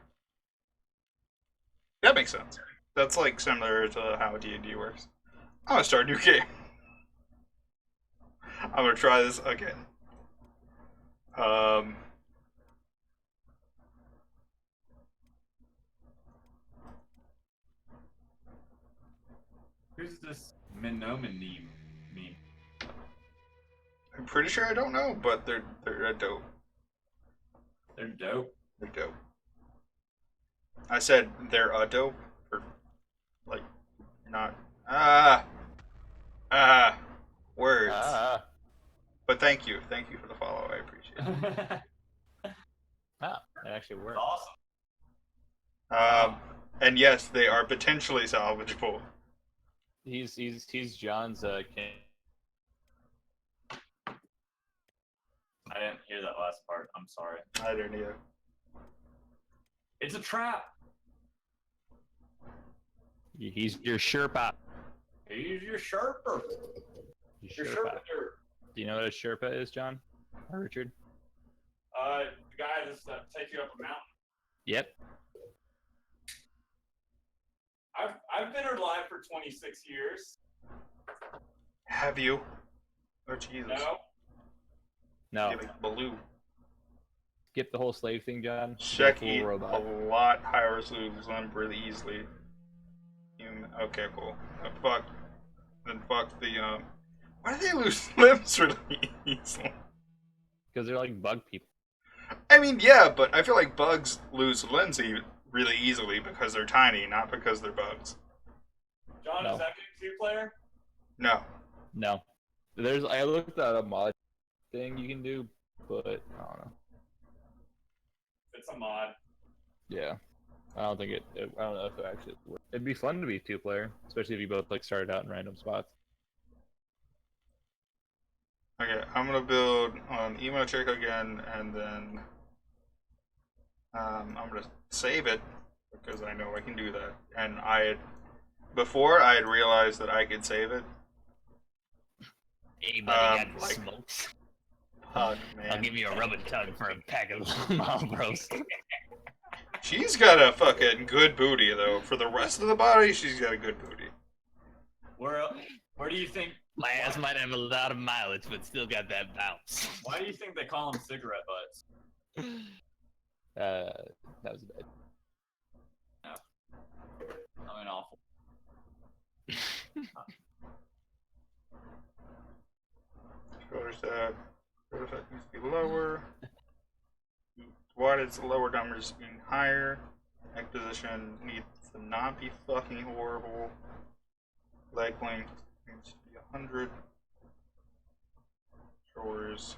That makes sense. That's like similar to how D&D works. I'm gonna start a new game. I'm gonna try this again. Who's this Minoman meme? I'm pretty sure I don't know, but they're dope. They're dope. They're dope. I said they're dope, or like not words. But thank you for the follow. I appreciate it. Ah, that actually worked. Awesome. And yes, they are potentially salvageable. He's John's king. I didn't hear that last part. I'm sorry. I don't either. It's a trap. He's your Sherpa. He's your Sherpa. Your Your Sherpa. Sherpa. Do you know what a Sherpa is, John? Or Richard? The guys that take you up a mountain. Yep. I've been alive for 26 years. Have you? Oh Jesus! No. No. Yeah, like Baloo. skip the whole slave thing, John. Go Shek full eat a robot. lot higher resolutions limb really easily. Human. Okay, cool. Then fuck the Why do they lose limbs really easily? Because they're like bug people. I mean, yeah, but I feel like bugs lose limbs really easily because they're tiny, not because they're bugs. John, No. is that getting 2-player? No. No. I looked at a mod thing you can do, but I don't know. It's a mod. Yeah. I don't think I don't know if it actually works. It'd be fun to be 2-player, especially if you both like started out in random spots. Okay, I'm gonna build emo chick again, and then I'm gonna save it because I know I can do that. And before I had realized that I could save it. Anybody got like- smokes? Fuck, man. I'll give you a rubbing tongue for a pack of Marlboros. She's got a fucking good booty though. For the rest of the body, she's got a good booty. Where do you think? My ass might have a lot of mileage, but still got that bounce. Why do you think they call them cigarette butts? That was bad. I mean, awful. Shoulder set needs to be lower. Why does the lower numbers being higher? Neck position needs to not be fucking horrible. Leg length needs to be 100. Shoulders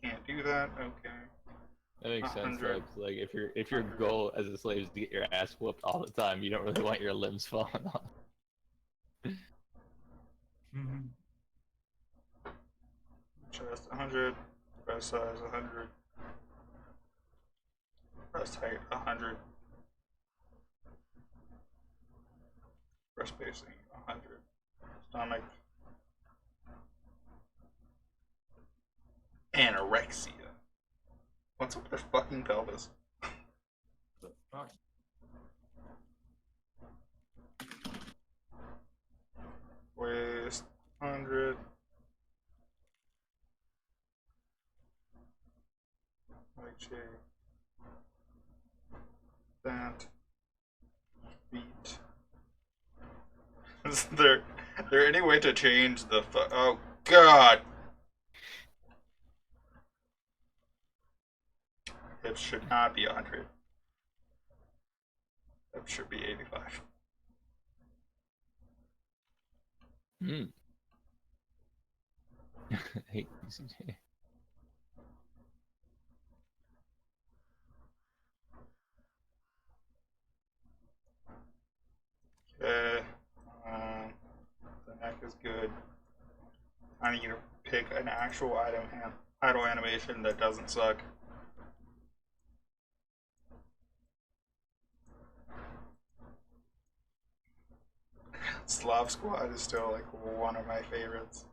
can't do that. Okay. That makes sense. 100. Though, 'cause, like if your goal as a slave is to get your ass whooped all the time, you don't really want your limbs falling off. Chest 100. Breast size 100. Breast height 100. Breast spacing 100. Stomach. Anorexia. What's up with their fucking pelvis? The fuck? Waist 100. Leg shape. That. Feet. Is there any way to change the oh god! It should not be 100. It should be 85. Hmm. Hey, CJ. Okay. The neck is good. I need to pick an actual idle animation that doesn't suck. Slav Squad is still like one of my favorites.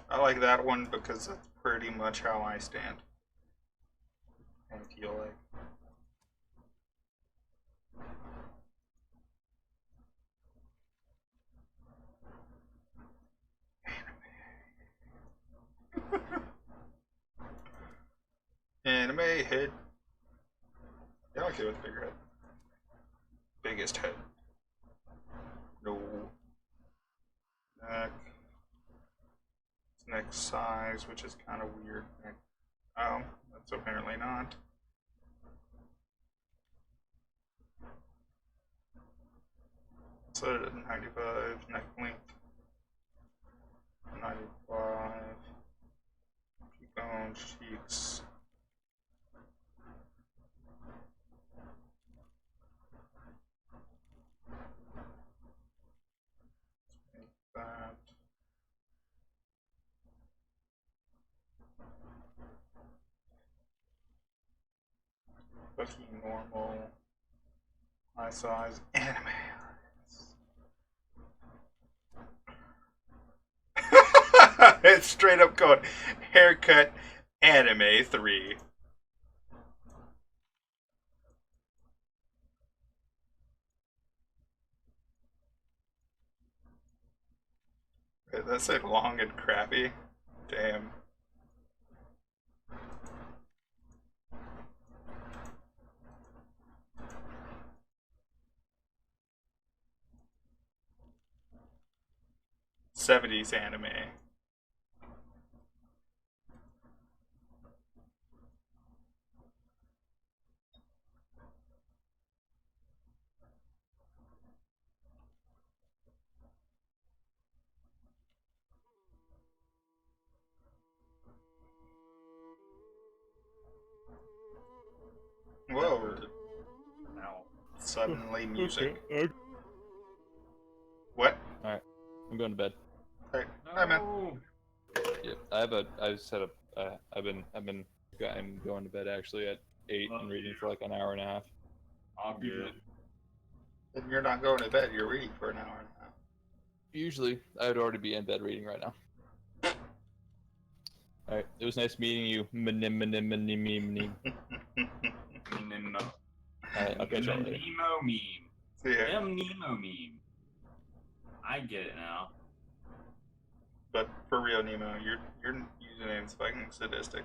I like that one because that's pretty much how I stand and feel like. Anime head. Yeah, I'm okay with bigger head. Biggest head. No. Neck. Neck size, which is kind of weird. Oh, that's apparently not. Set it at 95. Neck length 95. Cheekbones, cheeks. Make that. Fucking normal. Eye size. Anime. It's straight up called Haircut Anime 3. Wait, that said long and crappy? Damn. '70s anime. Whoa, Now, suddenly music. Okay. What? Alright. I'm going to bed. Hey, hi man. no. Yep. I've set up I'm going to bed actually at 8 and reading for like an hour and a half. All good. And you're not going to bed, you're reading for an hour and a half. Usually I would already be in bed reading right now. Alright. It was nice meeting you. Alright, I'll catch y'all later. Nemo meme. See ya. Them Nemo meme. I get it now. But for real, Nemo, your username's fucking sadistic.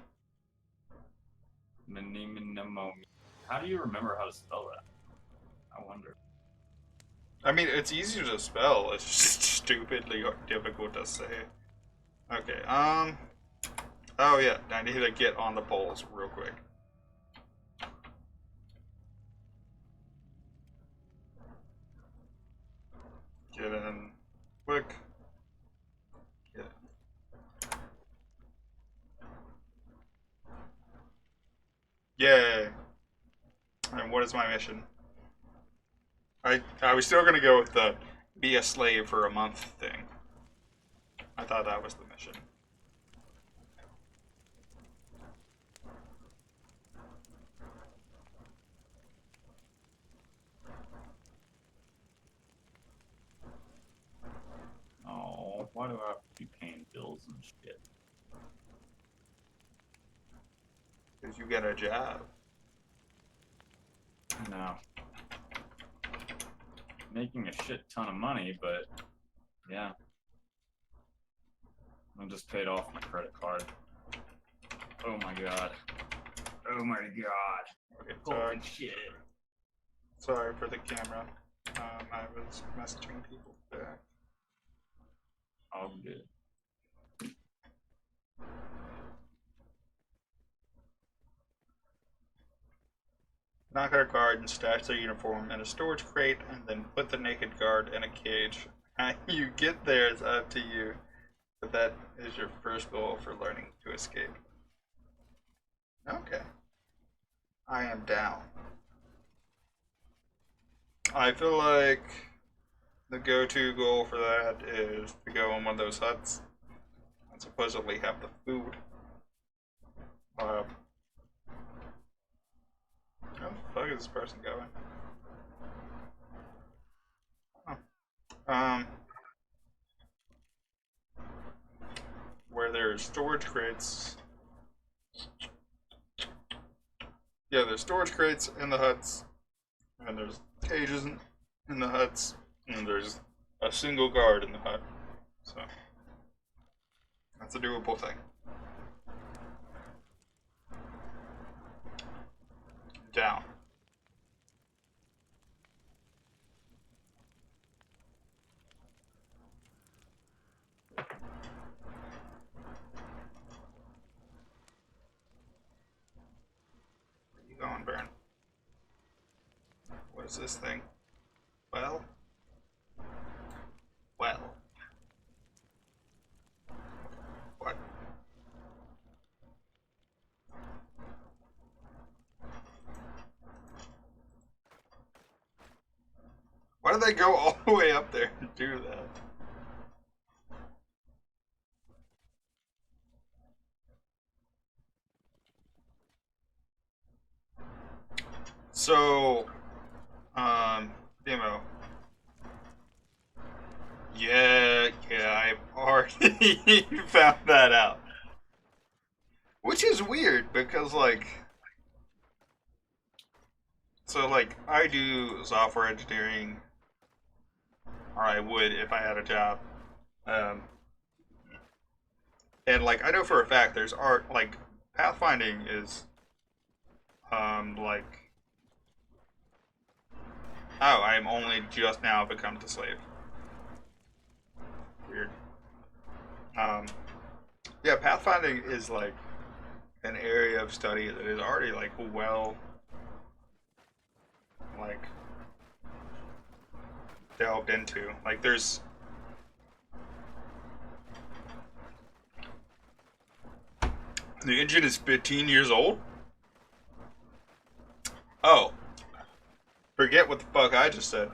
Nemo meme. How do you remember how to spell that? I wonder. I mean, it's easy to spell, it's just stupidly difficult to say. Okay, oh yeah, I need to get on the polls real quick. Get in quick. Get in. Yay! And what is my mission? I was still gonna go with the be a slave for a month thing. I thought that was the mission. Oh, why do I have to be paying bills and shit? Because you get a job. No. Making a shit ton of money, but yeah. I just paid off my credit card. Oh my god. Oh my god. Okay, Holy sorry. shit. Sorry for the camera. I was messaging people back. All good. Knock out a guard and stash their uniform in a storage crate, and then put the naked guard in a cage. How you get there is up to you, but that is your first goal for learning to escape. Okay. I am down. I feel like the go-to goal for that is to go in one of those huts and supposedly have the food. Where the fuck is this person going? Oh. Where there's storage crates. Yeah, there's storage crates in the huts, and there's cages in the huts, and there's a single guard in the hut. So, that's a doable thing. Down. Where you going, Baron? What is this thing? Well? Well. What? Why did they go all the way up there and do that? So, demo. Yeah, I've already found that out. Which is weird because, like, so, like, I do software engineering, or I would if I had a job. And like I know for a fact there's art like pathfinding is like oh, I am only just now become the slave. Weird. Yeah, pathfinding is like an area of study that is already like well like delved into. Like there's the engine is 15 years old. Oh, forget what the fuck I just said.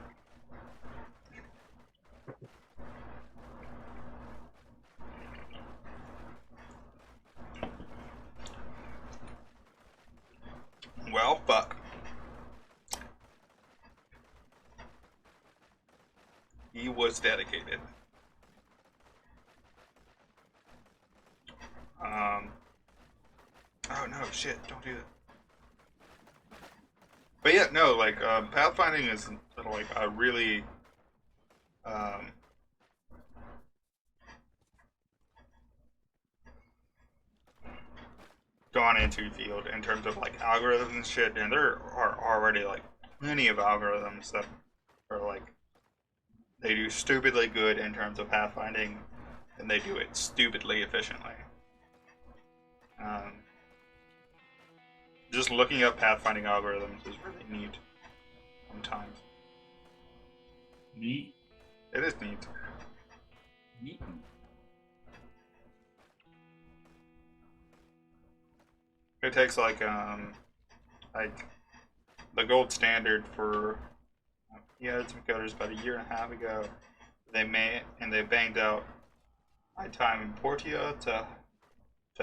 Well, fuck. He was dedicated. Oh no, shit! Don't do that. But yeah, no, like pathfinding is like a really gone into field in terms of like algorithms and shit, and there are already like plenty of algorithms that are like they do stupidly good in terms of pathfinding, and they do it stupidly efficiently. Just looking up pathfinding algorithms is really neat sometimes. Neat. It is neat. Neat. It takes like the gold standard for he had some coders about a year and a half ago. They banged out my time in Portia to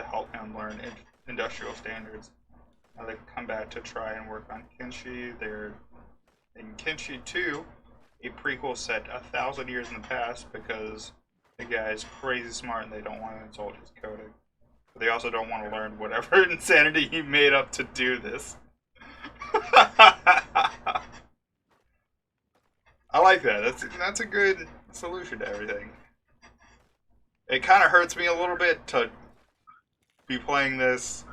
help him learn industrial standards. Now they've come back to try and work on Kenshi. They're in Kenshi 2, a prequel set 1,000 years in the past because the guy is crazy smart and they don't want to insult his coding. But they also don't want to learn whatever insanity he made up to do this. I like that. That's a good solution to everything. It kind of hurts me a little bit to be playing this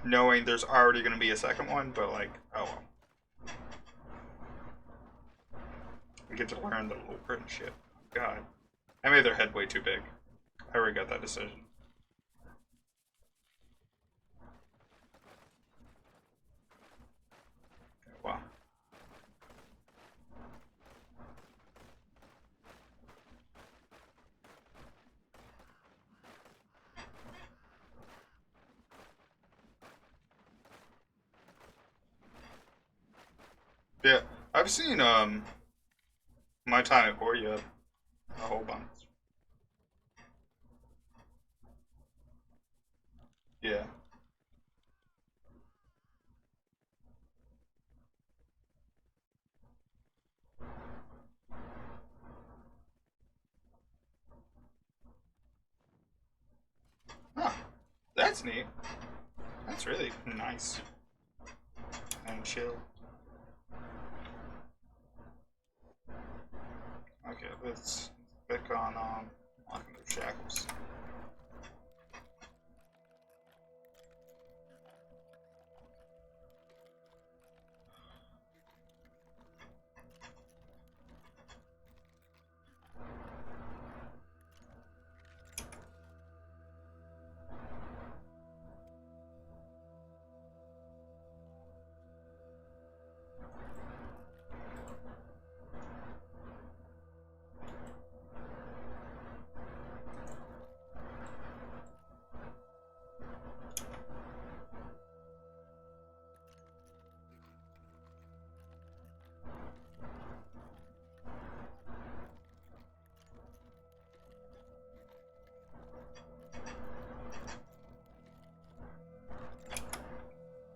knowing there's already going to be a second one, but like, oh well. We get to learn the lore and shit. God. I made their head way too big. I regret that decision. Wow. Yeah, I've seen my time at Portia a whole bunch. Yeah. Huh. That's neat. That's really nice and chill. Okay, let's click on locking the shackles.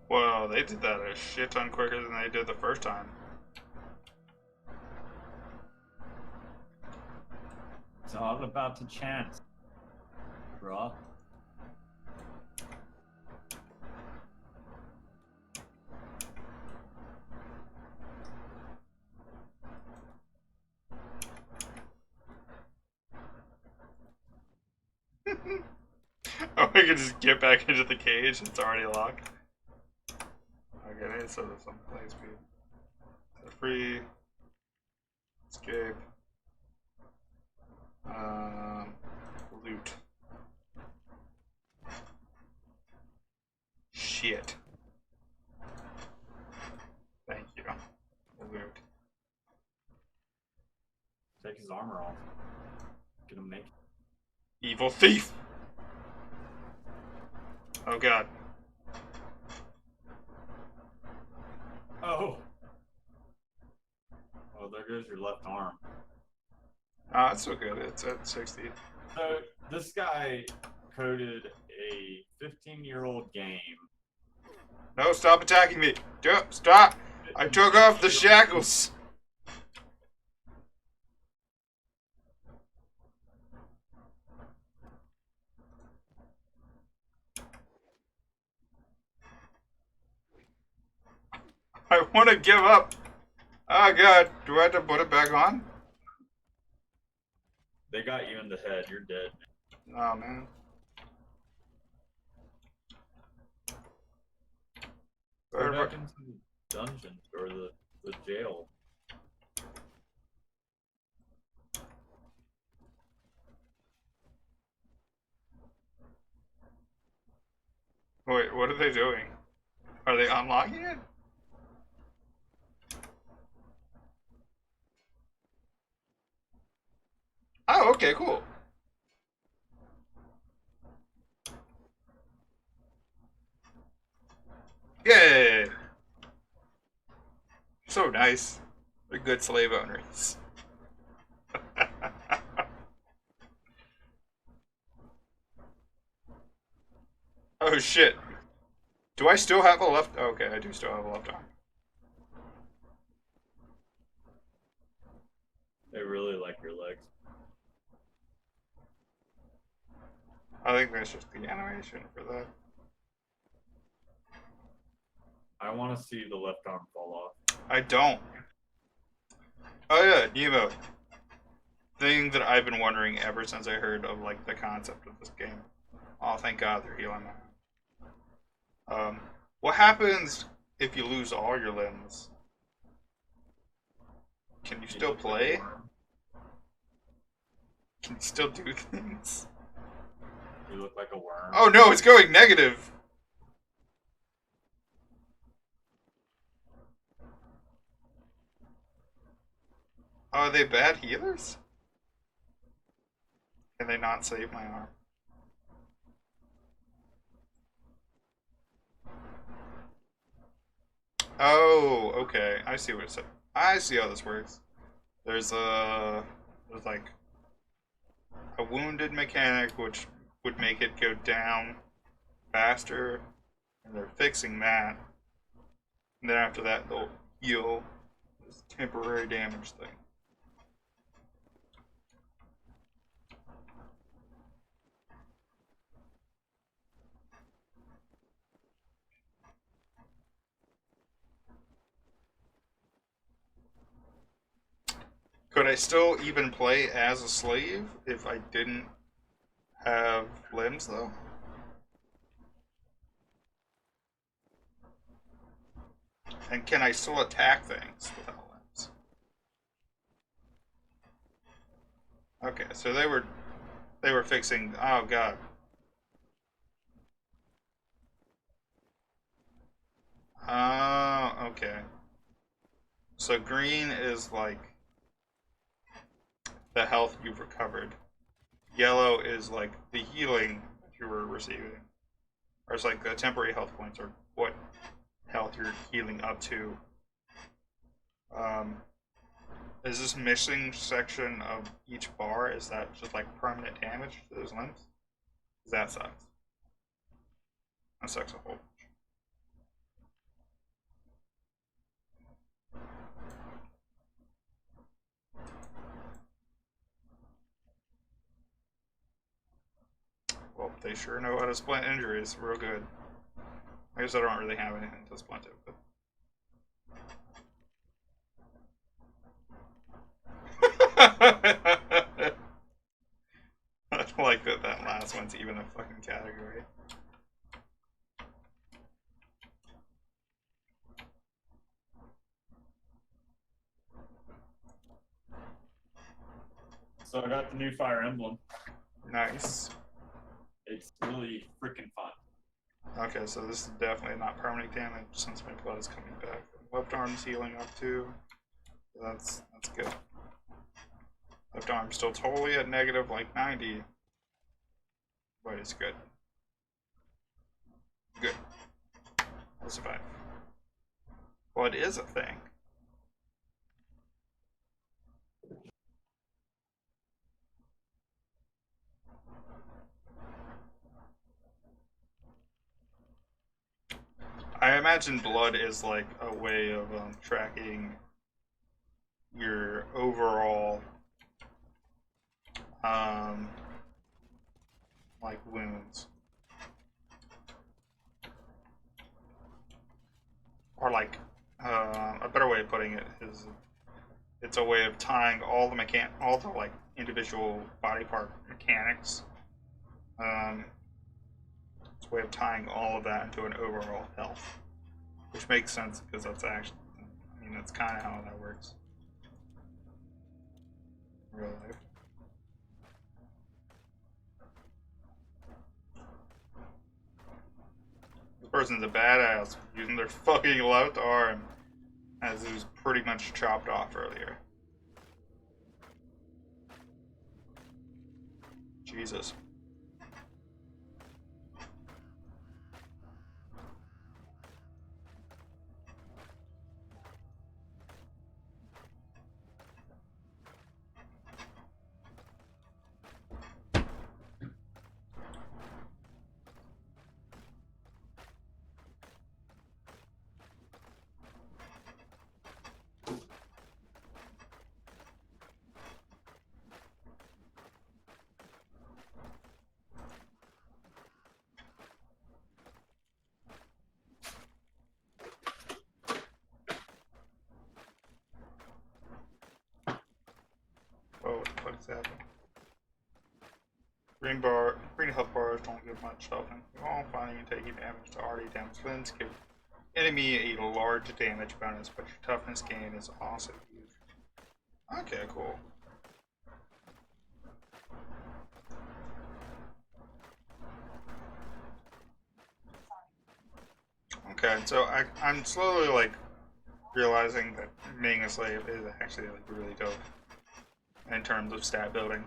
Well, they did that a shit ton quicker than they did the first time. It's all about the chance, bro. I can just get back into the cage. It's already locked. Okay, so there's some play speed. Set free. Escape. Loot. Shit. Thank you. Loot. Take his armor off. Get him naked. Evil thief! Oh god. Oh. Oh, there goes your left arm. Ah, it's so good. It's at 60. So this guy coded a 15-year-old game. No, stop attacking me! Stop! I took off the shackles! I want to give up. Oh god, do I have to put it back on? They got you in the head. You're dead. Oh man. Go back into the dungeon or the jail. Wait, what are they doing? Are they unlocking it? Oh, okay, cool. Yay! So nice. They're good slave owners. Oh shit. Do I still have a left? Okay, I do still have a left arm. They really like your legs. I think that's just the animation for that. I want to see the left arm fall off. I don't. Oh yeah, Nemo. Thing that I've been wondering ever since I heard of like the concept of this game. Oh, thank God they're healing that. What happens if you lose all your limbs? Can you still look like a play? worm. Can you still do things? You look like a worm. Oh no, it's going negative! Are they bad healers? Can they not save my arm? Oh, okay. I see what it said. I see how this works. There's like a wounded mechanic which would make it go down faster, and they're fixing that. And then after that, they'll heal this temporary damage thing. Could I still even play as a slave if I didn't have limbs, though? And can I still attack things without limbs? Okay, so they were fixing. Oh god. Oh, okay. So green is like the health you've recovered. Yellow is like the healing that you were receiving. Or it's like the temporary health points or what health you're healing up to. Is this missing section of each bar, is that just like permanent damage to those limbs? 'Cause that sucks. That sucks a whole bunch. Well, they sure know how to splint injuries real good. I guess I don't really have anything to splint it, but... I like that laugh. this one's even a fucking category. So I got the new Fire Emblem. Nice. It's really freaking fun. Okay, so this is definitely not permanent damage since my blood is coming back. Left arm's healing up too. That's good. Left arm's still totally at negative like 90. But it's good. Good. We'll survive. Blood is a thing. I imagine blood is like a way of tracking your overall like wounds, or like a better way of putting it is it's a way of tying all the like individual body part mechanics. It's a way of tying all of that into an overall health, which makes sense because that's actually, I mean, that's kind of how that works in real life. This person's a badass using their fucking left arm, as it was pretty much chopped off earlier. Jesus. Oh, what the fuck is happening? Green health bars don't give much health, and all finding and taking damage to already damaged limbs give enemy a large damage bonus, but your toughness gain is also huge. Okay, cool. Okay, so I'm slowly like realizing that being a slave is actually like really dope in terms of stat building.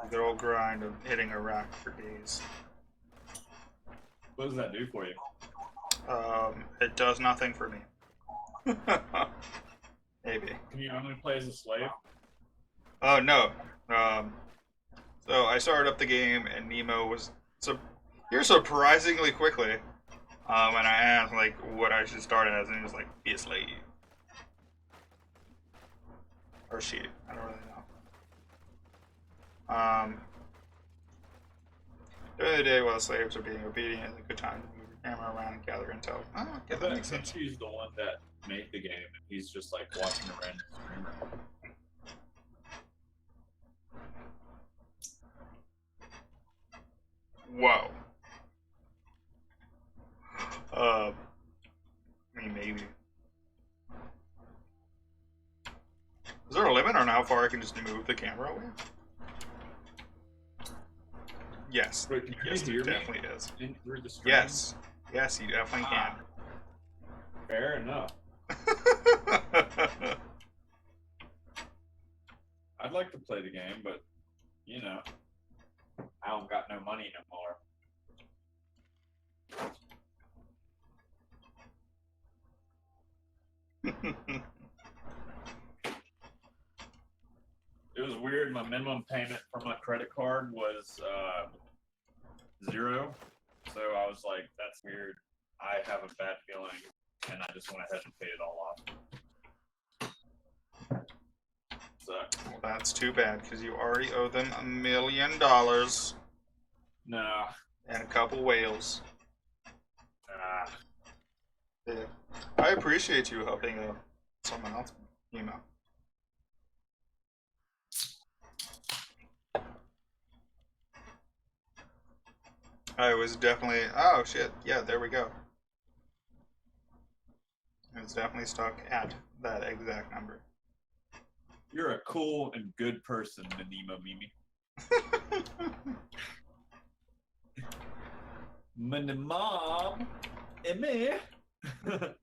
The old grind of hitting a rack for days. What does that do for you? It does nothing for me. Maybe. Can you only play as a slave? Oh no. So I started up the game and Nemo was here surprisingly quickly. And I asked like what I should start as, and he was like, be a slave. Or she. I don't really know. During the day while the slaves are being obedient is a good time to move your camera around and gather intel. Oh, yeah, that makes sense. He's the one that made the game, and he's just like watching a random streamer. Whoa. I mean, maybe. Is there a limit on how far I can just move the camera away? Yes. Wait, can Yes, you hear there me? definitely is. Through the stream? Yes. Yes, you definitely Fair enough. can. I'd like to play the game, but you know, I don't got no money no more. It was weird. My minimum payment for my credit card was 0. So I was like, that's weird. I have a bad feeling. And I just went ahead and paid it all off. sucks. Well, that's too bad because you already owe them $1 million No. and a couple whales. Ah. Yeah. I appreciate you helping someone else, you know. I was definitely. Oh shit! Yeah, there we go. It was definitely stuck at that exact number. You're a cool and good person, Manima Mimi. Mom, Emmy. I'm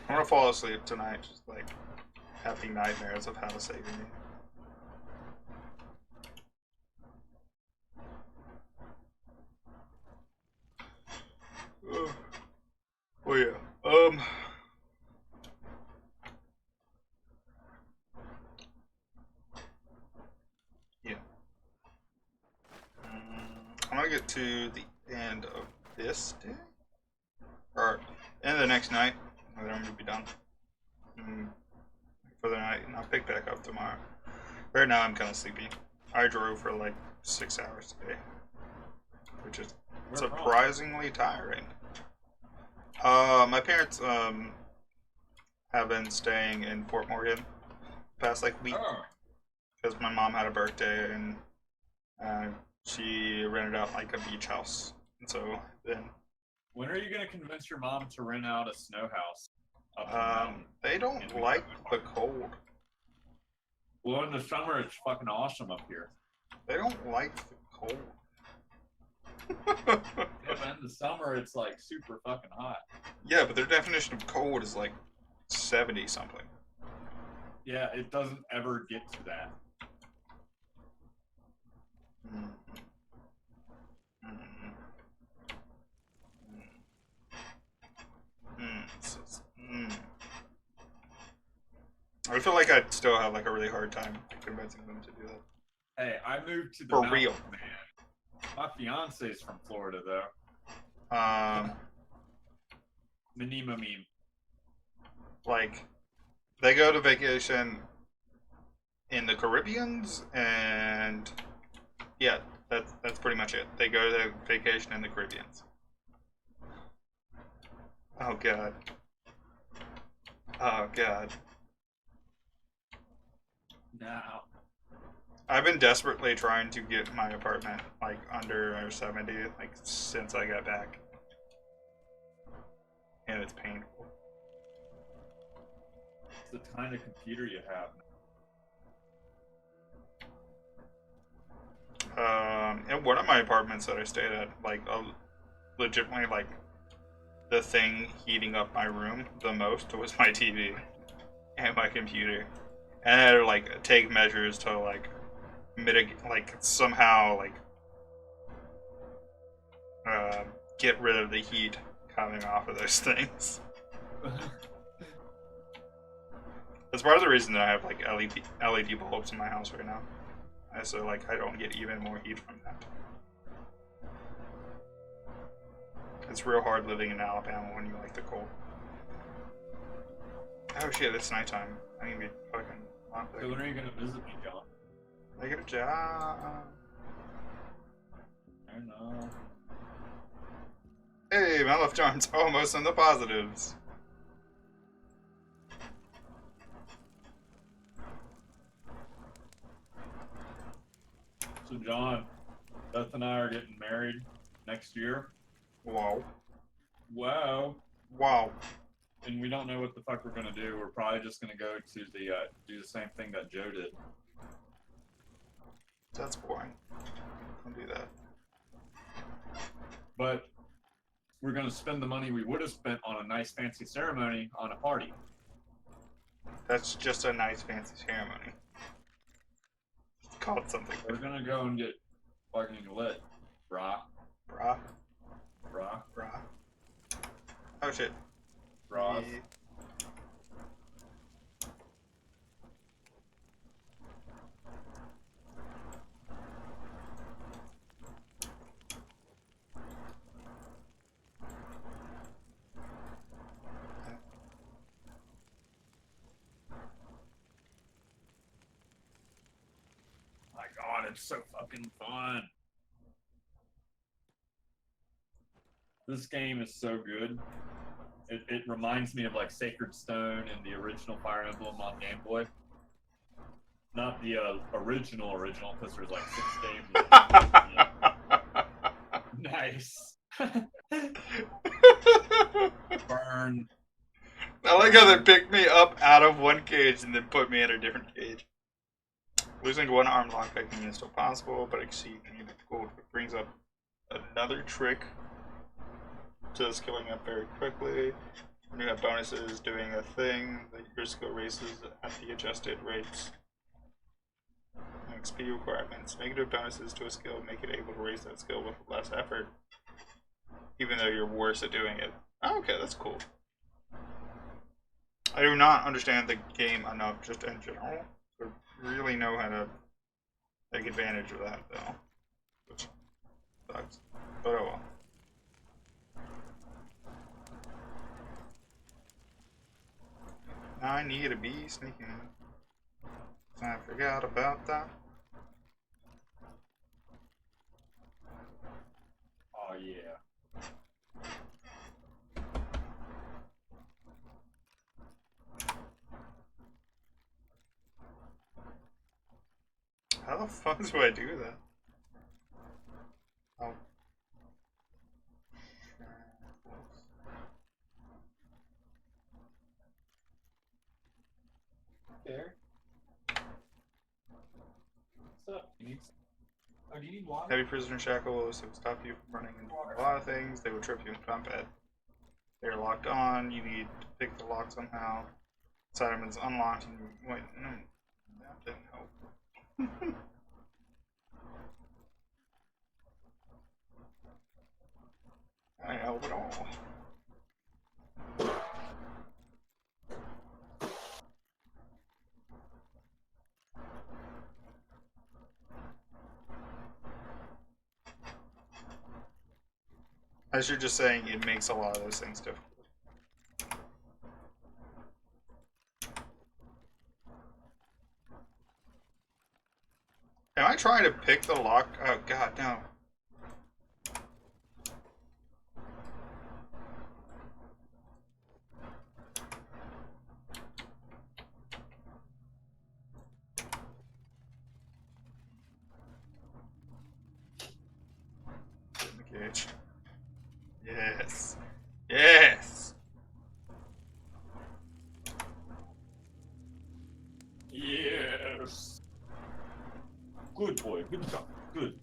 gonna fall asleep tonight, just like having nightmares of how to save me. Oh yeah. Yeah. I'm gonna get to the end of this day, or end of the next night, and then I'm gonna be done for the night, and I'll pick back up tomorrow. Right now, I'm kind of sleepy. I drove for like 6 hours today, which is surprisingly tiring. My parents have been staying in Fort Morgan the past like week because my mom had a birthday and she rented out like a beach house, and so then. When are you gonna convince your mom to rent out a snow house? Up in the mountain? They don't like the cold. Well, in the summer it's fucking awesome up here. They don't like the cold. Yeah, but in the summer it's like super fucking hot. Yeah, but their definition of cold is like 70 something. Yeah, it doesn't ever get to that. I feel like I'd still have like a really hard time convincing them to do that. Hey, I moved to the For mountains, real. man. My fiance's from Florida though. Manima meme. Like they go to vacation in the Caribbeans, and yeah, that's pretty much it. They go to vacation in the Caribbeans. Oh god. Oh god. Now. I've been desperately trying to get my apartment like under 70 like since I got back. And it's painful. It's the kind of computer you have. In one of my apartments that I stayed at, like legitimately like the thing heating up my room the most was my TV and my computer. And I had to like take measures to like mitigate, like somehow like get rid of the heat coming off of those things. That's part of the reason that I have like LED bulbs in my house right now. So like I don't get even more heat from that. It's real hard living in Alabama when you like the cold. Oh shit, it's nighttime. I need to be fucking locked So when are you gonna visit me, John? I get a job. I don't know. Hey, my left arm's almost in the positives. So John, Beth and I are getting married next year. Wow. Wow. Wow. And we don't know what the fuck we're gonna do. We're probably just gonna go to the do the same thing that Joe did. That's boring. Don't do that. But we're gonna spend the money we would have spent on a nice fancy ceremony on a party. That's just a nice fancy ceremony. Call it something. We're gonna go and get fucking lit, brah. Brah. Brah. Brah. Oh shit. Brah. Yeah. it's so fucking fun. This game is so good. It reminds me of like Sacred Stone and the original Fire Emblem on Game Boy. Not the original, because there's like 6 games. Nice. Burn. I like how they picked me up out of one cage and then put me in a different cage. Losing one arm lockpicking is still possible, but exceeding the gold brings up another trick to skilling up very quickly. When you have bonuses doing a thing, your skill raises at the adjusted rates. XP requirements. Negative bonuses to a skill make it able to raise that skill with less effort, even though you're worse at doing it. Oh, okay, that's cool. I do not understand the game enough, just in general, to really know how to take advantage of that, though. Which sucks. But oh well. I need to be sneaking. I forgot about that. Oh yeah. How the fuck do I do that? Oh. There. What's up? You need some? Oh, do you need water? Heavy prisoner shackles would stop you from running into a lot of things. They would trip you in combat. They're locked on. You need to pick the lock somehow. Side is unlocked and you wait. No, that didn't help. I help at all. As you're just saying, it makes a lot of those things difficult. Am I trying to pick the lock? Oh god, no. Get in the cage. Yes. Yes. Yes. Good boy. Good job. Good.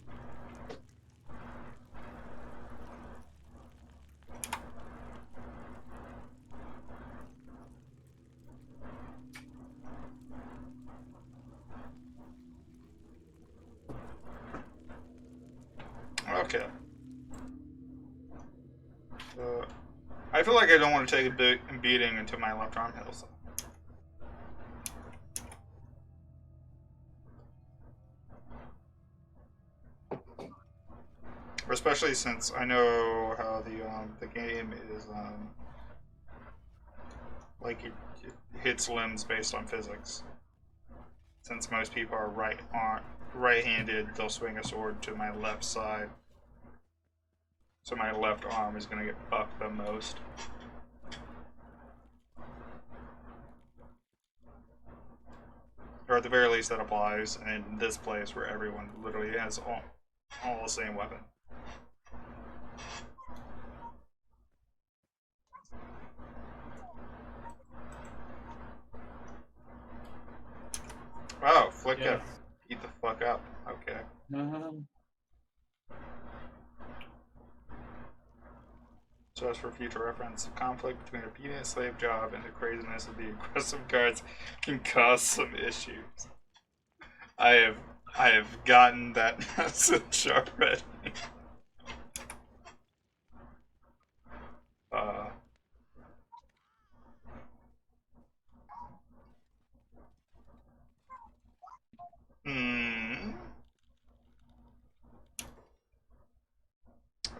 Okay. I feel like I don't want to take a big beating until my left arm heals. Especially since I know how the game is like it hits limbs based on physics. Since most people are right-handed, they'll swing a sword to my left side. So my left arm is going to get bucked the most. Or at the very least that applies in this place where everyone literally has all the same weapon. Oh, flick Yes. up. Eat the fuck up. Okay. So as for future reference, the conflict between a obedient slave job and the craziness of the aggressive guards can cause some issues. I have gotten that message already.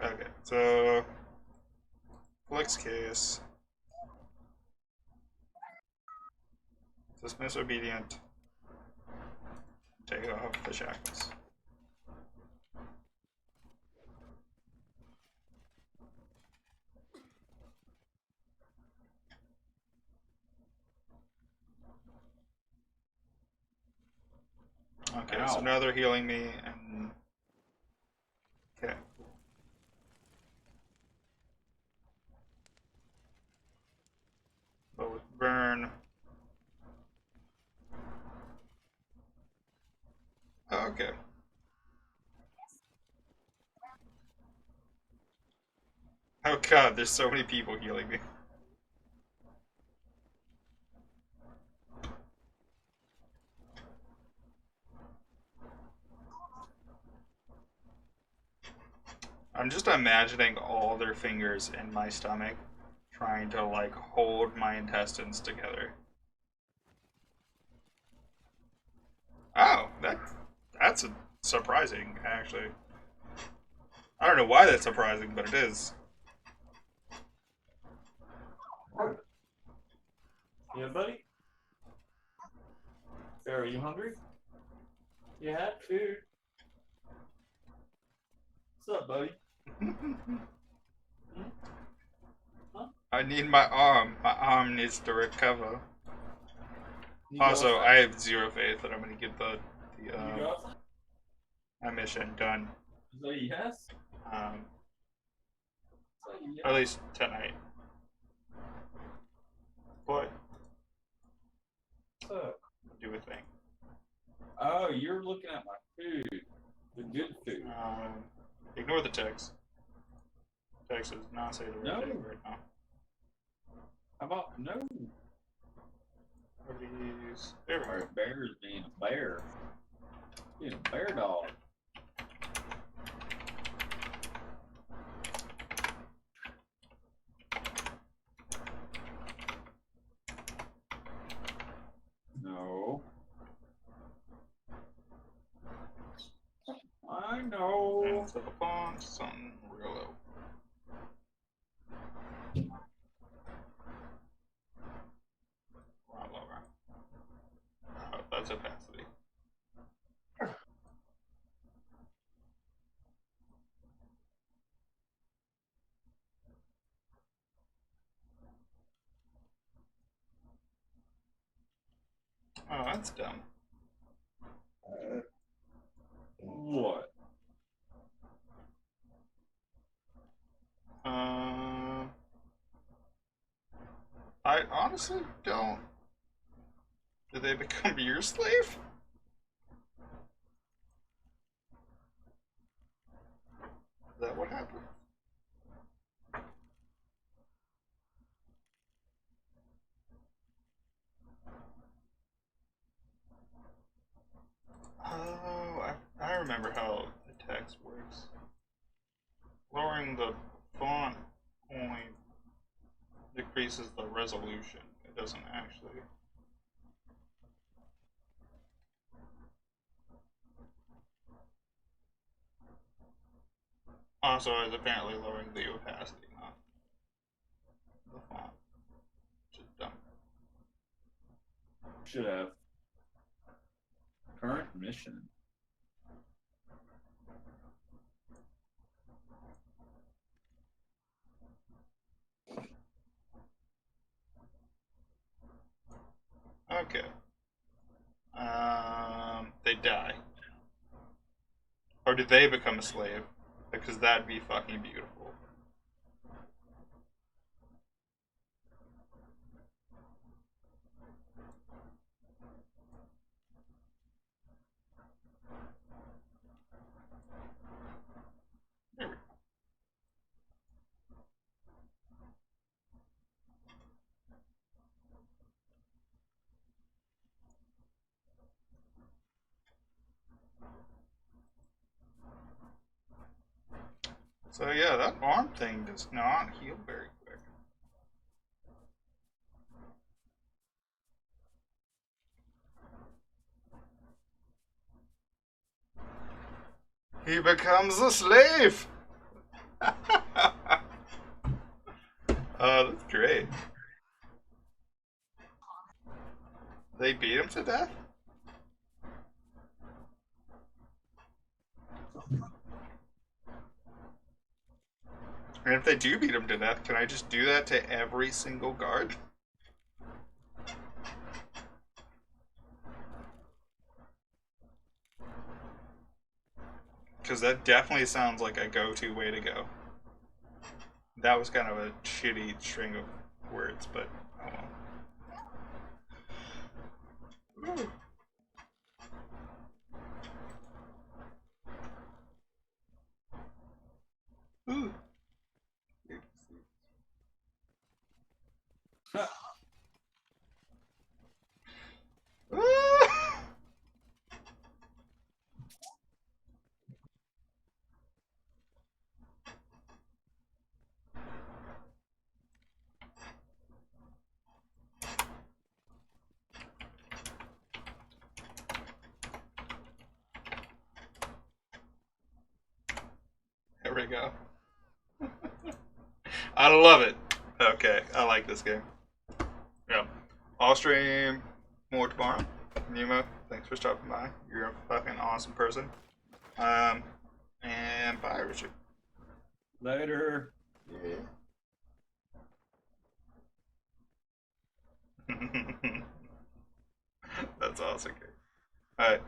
Okay, so Flick's case. Dismiss obedient. Take off the shackles. Okay, so Ow. now they're healing me, and okay. But with burn. Oh, okay. Oh god, there's so many people healing me. I'm just imagining all their fingers in my stomach, trying to like hold my intestines together. Oh, that's surprising, actually. I don't know why that's surprising, but it is. Yeah, buddy? Are you hungry? You had food. What's up, buddy? I need my arm. My arm needs to recover. You got Also, some? I have zero faith that I'm gonna get You got some? my mission done. Is that a yes? Um, Is that a yes? at least tonight. But Oh. do a thing. Oh, you're looking at my food. The good food. Ignore the text. Text does not say the right No. thing right now. How about no? Please. There we Our go. bear's being a bear. Being a bear dog. No. I know. And to the font, something real low. A lot lower. Oh, that's opacity. Oh, that's dumb. What? I honestly don't. Did they become your slave? Is that what happened? Oh, I remember how the text works. Lowering the font point decreases the resolution. It doesn't actually. Also, it's apparently lowering the opacity, not the font. Which is dumb. Should have. Current mission. Okay. They die. Or did they become a slave? Because that'd be fucking beautiful. There we go. So yeah, that arm thing does not heal very quick. He becomes a slave! Oh, that's great. They beat him to death? And if they do beat him to death, can I just do that to every single guard? Because that definitely sounds like a go-to way to go. That was kind of a shitty string of words, but oh well. Ooh. Ooh. Ooh. There we go. I love it. Okay, I like this game. Yeah. I'll stream more tomorrow. Nemo, thanks for stopping by. You're a fucking awesome person. And bye, Richard. Later. Yeah. That's awesome. Alright.